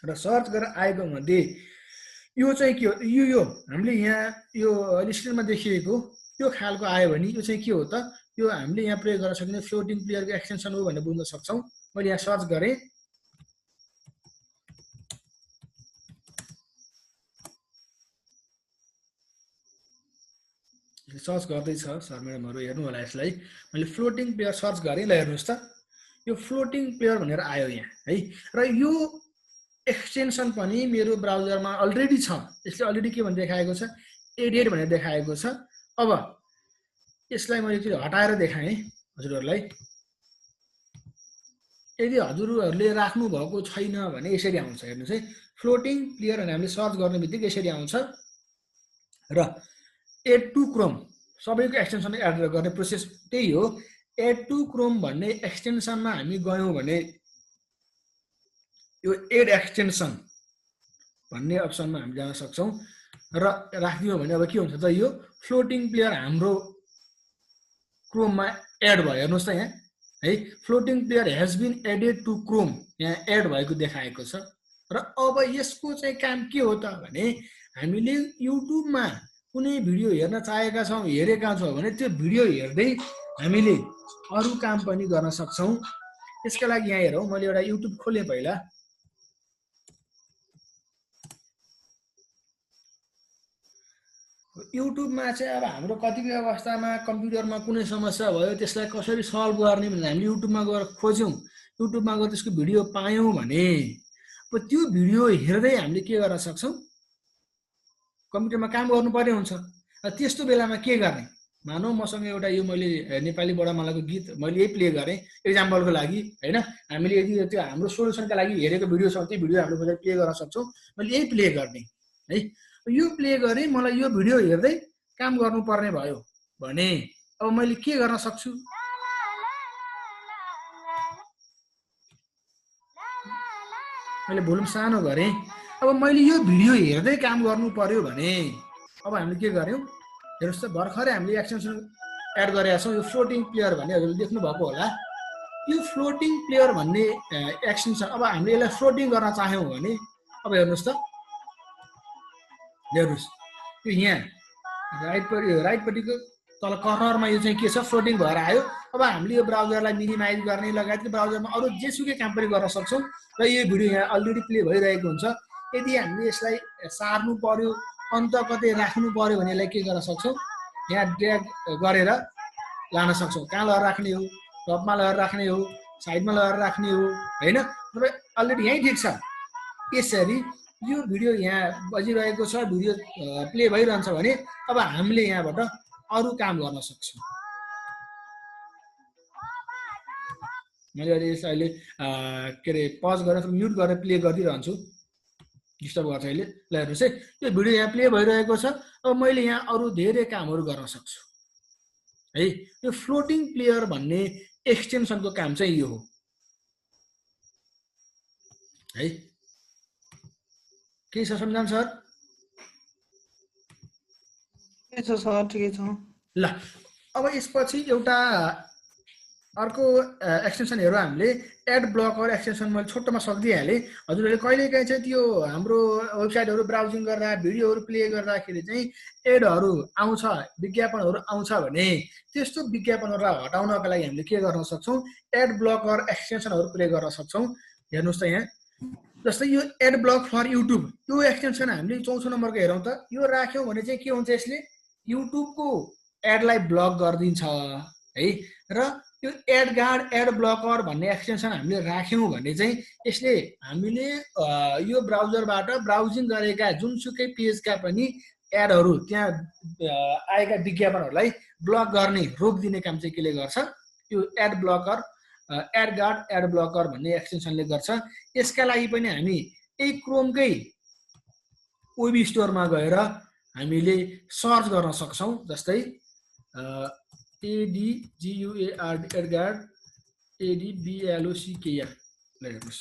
र सर्च गरेर आएको मध्ये यो चाहिँ के हो, यो हामीले यहाँ यो स्क्रिनमा देखिएको त्यो खालको आयो भने यो चाहिँ के हो त, यो हामीले यहाँ प्रयोग गर्न सक्ने फ्लोटिङ प्लेयरको एक्सटेन्सन हो भनेर बुझ्न सक्छौँ। मैले यहाँ सर्च गरेँ, सर्च गर्दैछ सर म्याडमहरू, हेर्नु होला यसलाई। मैले फ्लोटिङ प्लेयर सर्च गरेँ, ल हेर्नुहोस् त, यो फ्लोटिङ प्लेयर भनेर आयो यहाँ है। र यो एक्सटेन्सन पनि मेरो ब्राउजरमा अलरेडी छ। यसले अलरेडी के भनेर देखाएको छ, एडेड भनेर देखाएको छ। अब यसलाई मैले चाहिँ हटाएर देखाएँ हजुरहरूलाई। यदि हजुरहरूले राख्नु भएको छैन भने यसरी आउँछ, हेर्नुहोस् है। फ्लोटिङ प्लेयर भनेर हामीले सर्च गर्ने बित्तिकै यसरी आउँछ। र एड टु क्रोम, सबैको एक्सटेन्सन एड गर्ने प्रोसेस त्यही हो। एड टु क्रोम भन्ने एक्सटेन्सनमा हामी गयौँ भने यो एड एक्सटेन्सन भन्ने अप्सनमा हामी जान सक्छौँ र राखिदियौँ भने अब के हुन्छ त, यो फ्लोटिङ प्लेयर हाम्रो क्रोममा एड भयो। हेर्नुहोस् त यहाँ है, floating player has been added to Chrome, यहाँ एड भएको देखाएको छ। र अब यसको चाहिँ काम के हो त भने, हामीले युट्युबमा कुनै भिडियो हेर्न चाहेका छौँ, हेरेका छौँ भने त्यो भिडियो हेर्दै हामीले अरू काम पनि गर्न सक्छौँ। त्यसका लागि यहाँ हेरौँ, मैले एउटा युट्युब खोलेँ पहिला। युट्युबमा चाहिँ अब हाम्रो कतिपय अवस्थामा कम्प्युटरमा कुनै समस्या भयो, त्यसलाई कसरी सल्भ गर्ने भनेर हामीले युट्युबमा गएर खोज्यौँ, युट्युबमा गएर त्यसको भिडियो पायौँ भने अब त्यो भिडियो हेर्दै हामीले के गर्न सक्छौँ, कम्प्युटरमा काम गर्नुपर्ने हुन्छ। त्यस्तो बेलामा के गर्ने, मानौ मसँग एउटा यो मैले नेपाली बडामालाको गीत मैले यही प्ले गरेँ एक्जाम्पलको लागि होइन। हामीले यदि त्यो हाम्रो सोल्युसनका लागि हेरेको भिडियो छ त्यो भिडियो हामीले प्ले गर्न सक्छौँ। मैले यही प्ले गर्ने है, यो प्ले गरेँ, मलाई यो भिडियो हेर्दै काम गर्नुपर्ने भयो भने अब मैले के गर्न सक्छु, मैले भोल्युम सानो गरेँ। अब मैले यो भिडियो हेर्दै काम गर्नु पर्यो भने अब हामीले के गर्यौँ, हेर्नुहोस् त, भर्खरै हामीले एक्सटेन्सन एड गरेका छौँ। यो फ्लोटिङ प्लेयर भन्ने हजुरले देख्नु भएको होला। यो फ्लोटिङ प्लेयर भन्ने एक्सटेन्सन अब हामीले यसलाई फ्लोटिङ गर्न चाह्यौँ भने अब हेर्नुहोस् त, हेर्नुहोस् यो यहाँ राइटपट्टिको तल कर्नरमा यो चाहिँ के छ, फ्लोटिङ भएर आयो। अब हामीले यो ब्राउजरलाई मिनिमाइज गर्ने लगायत ब्राउजरमा अरू जेसुकै काम पनि गर्न सक्छौँ। र यो भिडियो यहाँ अलरेडी प्ले भइरहेको हुन्छ। यदि हामीले यसलाई सार्नु पर्यो, अन्त कतै राख्नु पर्यो भने यसलाई के गर्न सक्छौँ, यहाँ ड्र्याग गरेर लान सक्छौँ। कहाँ लगेर राख्ने हो, टपमा लगेर राख्ने हो, साइडमा लगेर राख्ने हो होइन। तपाईँ अलरेडी यहीँ ठिक छ। यसरी यो भिडियो यहाँ बजिरहेको छ, भिडियो प्ले भइरहन्छ भने अब हामीले यहाँबाट अरू काम गर्न सक्छौँ। मैले अहिले यसलाई अहिले के अरे पज गरेर म्युट गरेर प्ले गरिदिइरहन्छु, डिस्टर्ब गर्छ अहिले। ल हेर्नुहोस् है, यो भिडियो यहाँ प्ले भइरहेको छ। अब मैले यहाँ अरू धेरै कामहरू गर्न सक्छु है। यो फ्लोटिङ प्लेयर भन्ने एक्सटेन्सनको काम चाहिँ यो हो है। के छ सम्झान सर? ठिकै छ सर, ठिकै छ। ल अब यसपछि एउटा अर्को एक्सटेन्सन हेरौँ हामीले। एड ब्लकर एक्सटेन्सन मैले छोटोमा सकिदिइहालेँ। हजुरहरूले कहिलेकाहीँ चाहिँ त्यो हाम्रो वेबसाइटहरू ब्राउजिङ गर्दा भिडियोहरू प्ले गर्दाखेरि चाहिँ एडहरू आउँछ, विज्ञापनहरू आउँछ भने त्यस्तो विज्ञापनहरूलाई हटाउनका लागि हामीले के गर्न सक्छौँ, एड ब्लकर एक्सटेन्सनहरू प्ले गर्न सक्छौँ। हेर्नुहोस् त यहाँ, जस्तै यो एड ब्लक फर युट्युब, यो एक्सटेन्सन हामीले 4औं नम्बरको हेरौँ त। यो राख्यौँ भने चाहिँ के हुन्छ, यसले युट्युबको एडलाई ब्लक गरिदिन्छ है। र यो एड गार्ड एड ब्लकर भन्ने एक्सटेन्सन हामीले राख्यौँ भने चाहिँ यसले हामीले यो ब्राउजरबाट ब्राउजिङ गरेका जुनसुकै पेजका पनि एडहरू त्यहाँ आएका विज्ञापनहरूलाई ब्लक गर्ने, रोकिदिने काम चाहिँ केले गर्छ, यो ad blocker AdGuard ad blocker भन्ने एक्सटेन्सनले गर्छ। यसका लागि पनि हामी यही क्रोमकै वेब स्टोरमा गएर हामीले सर्च गर्न सक्छौँ। जस्तै ADGUARD एड गार्ड ADBLOCKR हेर्नुहोस्,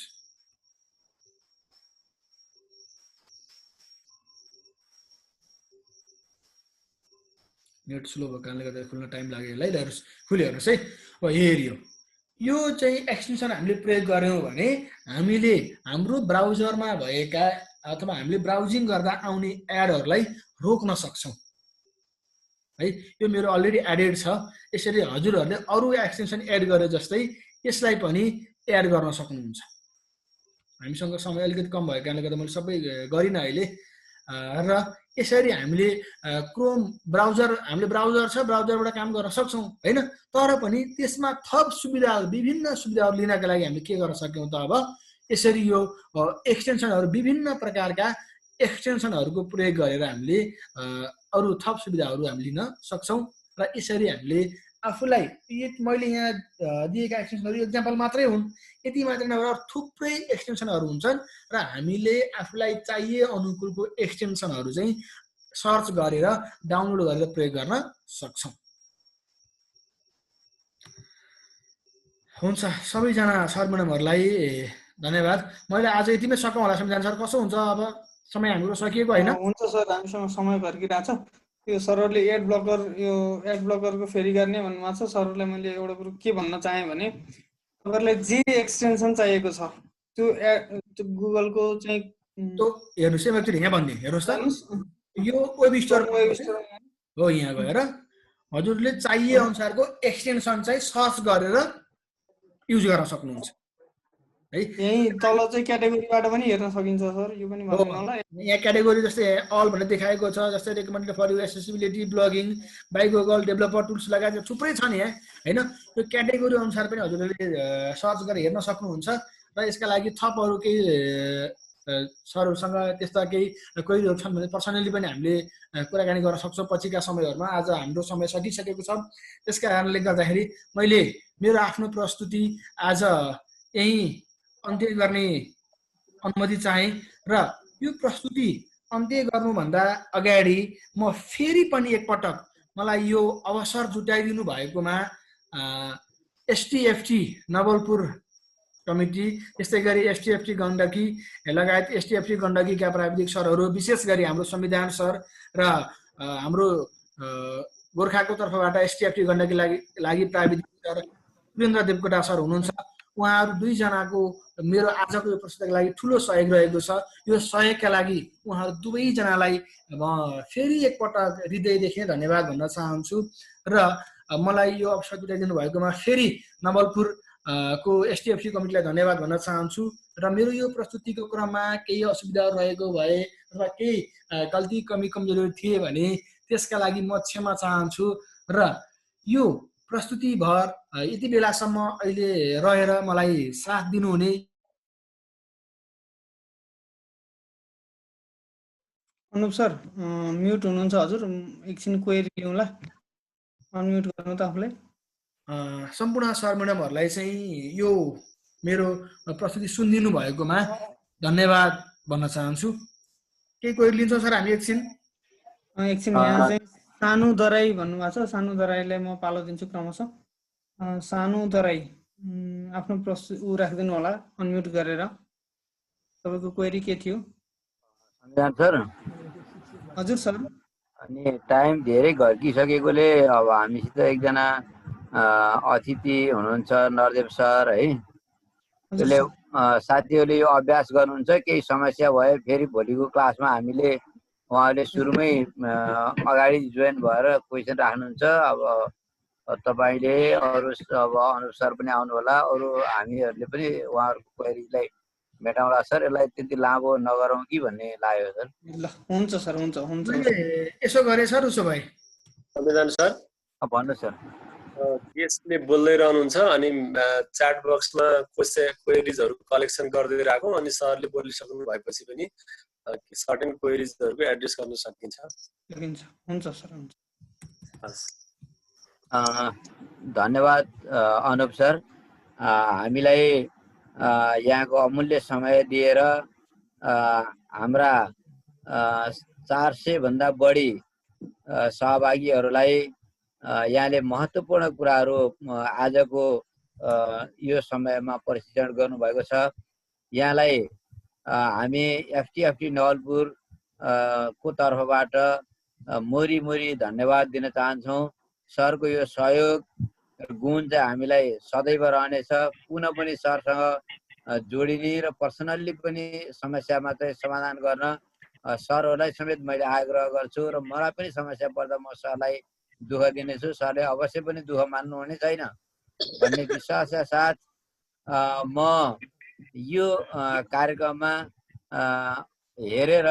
नेट स्लो भएको कारणले गर्दा खुल्न टाइम लाग्यो यसलाई। हेर्नुहोस्, खुल्यो, हेर्नुहोस् है। अब हेऱ्यो, यो चाहिँ एक्सटेन्सन हामीले प्रयोग गऱ्यौँ भने हामीले हाम्रो ब्राउजरमा भएका अथवा हामीले ब्राउजिङ गर्दा आउने एडहरूलाई रोक्न सक्छौँ है। यो मेरो अलरेडी एडेड छ। यसरी हजुरहरूले अरू एक्सटेन्सन एड गरे जस्तै यसलाई पनि एड गर्न सक्नुहुन्छ। हामीसँग समय अलिकति कम भएको कारणले गर्दा मैले सबै गरिनँ अहिले। र यसरी हामीले क्रोम ब्राउजर, हामीले ब्राउजर छ, ब्राउजरबाट काम गर्न सक्छौँ होइन। तर पनि त्यसमा थप सुविधाहरू, विभिन्न सुविधाहरू लिनका लागि हामीले के गर्न सक्यौँ त अब यसरी यो एक्सटेन्सनहरू, विभिन्न प्रकारका एक्सटेन्सनहरूको प्रयोग गरेर हामीले अरू थप सुविधाहरू हामीले लिन सक्छौँ। र यसरी हामीले आफूलाई, मैले यहाँ दिएका एक्सटेन्सनहरू एक्जाम्पल मात्रै हुन्, यति मात्रै नभएर थुप्रै एक्सटेन्सनहरू हुन्छन् र हामीले आफूलाई चाहिए अनुकूलको एक्सटेन्सनहरू चाहिँ सर्च गरेर डाउनलोड गरेर प्रयोग गर्न सक्छौँ। हुन्छ, सबैजना सर म्याडमहरूलाई धन्यवाद। मैले आज यतिमै सकौँ होला सम्झान सर, कसो हुन्छ अब समय हाम्रो सकिएको होइन? हुन्छ सर, हामीसँग समय घर्किरहेछ। यो सरहरूले एड ब्लकरको फेरि गर्ने भन्नुभएको छ। सरहरूलाई मैले एउटा कुरो के भन्न चाहेँ भने तपाईँहरूलाई जे एक्सटेन्सन चाहिएको छ त्यो गुगलको चाहिँ हेर्नुहोस् है, म एकचोटि यहाँ भनिदिएँ, हेर्नुहोस् त, यो वेब स्टोर हो। यहाँ गएर हजुरले चाहिए अनुसारको एक्सटेन्सन चाहिँ सर्च गरेर युज गर्न सक्नुहुन्छ है। यही तल चाहिँ क्याटेगोरीबाट पनि हेर्न सकिन्छ सर, यो पनि भन्नु होला। यहाँ क्याटेगोरी जस्तै अल भनेर देखाएको छ, जस्तै recommended for you accessibility, blogging, by Google, developer tools लगायत थुप्रै छ नि यहाँ होइन। यो क्याटेगोरी अनुसार पनि हजुरहरूले सर्च गरेर हेर्न सक्नुहुन्छ। र यसका लागि थप अरू केही सरहरूसँग त्यस्ता केही क्वेरीहरू छन् भने पर्सनली पनि हामीले कुराकानी गर्न सक्छौँ पछिका समयहरूमा। आज हाम्रो समय सकिसकेको छ, त्यसका कारणले गर्दाखेरि मैले मेरो आफ्नो प्रस्तुति आज यही अन्त्य गर्ने अनुमति चाहे। र यो प्रस्तुति अन्त्य गर्नुभन्दा अगाडि म फेरि पनि एकपटक मलाई यो अवसर जुटाइदिनु भएकोमा एसटिएफटी नवलपुर कमिटी, त्यस्तै गरी एसटिएफटी गण्डकी लगायत एसटिएफटी गण्डकीका प्राविधिक सरहरू, विशेष गरी हाम्रो संविधान सर र हाम्रो गोर्खाको तर्फबाट एसटिएफटी गण्डकी लागि प्राविधिक सर सुरेन्द्र देवकोटा सर हुनुहुन्छ। उहाँहरू दुईजनाको मेरो आजको यो प्रस्तुतिका लागि ठुलो सहयोग रहेको छ। यो सहयोगका लागि उहाँहरू दुवैजनालाई म फेरि एकपटक हृदयदेखि धन्यवाद भन्न चाहन्छु। र मलाई यो अवसर दिइदिनु भएकोमा फेरि नवलपुर को एसटिएफसी कमिटीलाई धन्यवाद भन्न चाहन्छु। र मेरो यो प्रस्तुतिको क्रममा केही असुविधाहरू रहेको भए अथवा केही गल्ती कमी कमजोरीहरू थिए भने त्यसका लागि म क्षमा चाहन्छु। र यो प्रस्तुतिभर यति बेलासम्म अहिले रहेर मलाई साथ दिनुहुने अनुप सर म्युट हुनुहुन्छ हजुर, एकछिन क्वेरी लिउँला, अनम्युट गर्नु त आफूलाई। सम्पूर्ण सर म्याडमहरूलाई चाहिँ यो मेरो प्रस्तुति सुनिदिनु भएकोमा धन्यवाद भन्न चाहन्छु। केही क्वेरी लिन्छौँ सर हामी एकछिन? यहाँ चाहिँ सानु दराई भन्नुभएको छ, सानु दराईलाई म पालो दिन्छु क्रमशः। सानु दराई आफ्नो प्रस्तुति राखिदिनु होला अनम्युट गरेर। तपाईँको क्वेरी के थियो? सर हजुर सर। अनि टाइम धेरै घर्किसकेकोले अब हामीसित एकजना अतिथि हुनुहुन्छ नरदेव सर है, त्यसले साथीहरूले यो अभ्यास गर्नुहुन्छ। केही समस्या भयो फेरि भोलिको क्लासमा हामीले उहाँहरूले सुरुमै अगाडि जोइन भएर क्वेसन राख्नुहुन्छ। अब तपाईँले अरू अब अनुप सर पनि आउनु होला, अरू हामीहरूले पनि उहाँहरूको क्वेरीलाई मेटाउँला सर। यसलाई त्यति लामो नगरौँ कि भन्ने लाग्यो सर। ल हुन्छ सर, हुन्छ हुन्छ। यसो गरे सर, उसो भए संविधान सर भन्नु सर। यसले बोल्दै रहनुहुन्छ अनि च्याट बक्समा क्वेरिजहरू कलेक्सन गर्दै राखौँ, अनि सरले बोलिसक्नु भएपछि पनि सर्टेन क्वेरिजहरूको एड्रेस गर्न सकिन्छ। हुन्छ सर, हुन्छ। धन्यवाद अनुप सर, हामीलाई यहाँको अमूल्य समय दिएर हाम्रा 400 भन्दा बढी सहभागीहरूलाई यहाँले महत्त्वपूर्ण कुराहरू आजको यो समयमा प्रशिक्षण गर्नुभएको छ। यहाँलाई हामी एफटिएफटी नवलपुर को तर्फबाट मोरी धन्यवाद दिन चाहन्छौँ। सरको यो सहयोग गुण चाहिँ हामीलाई सदैव रहनेछ। पुनः पनि सरसँग जोडिने र पर्सनल्ली पनि समस्यामा चाहिँ समाधान गर्न सरहरूलाई समेत मैले आग्रह गर्छु। र मलाई पनि समस्या पर्दा म सरलाई दुःख दिनेछु, सरले अवश्य पनि दुःख मान्नुहुने छैन भन्ने विश्वासका साथ म यो कार्यक्रममा हेरेर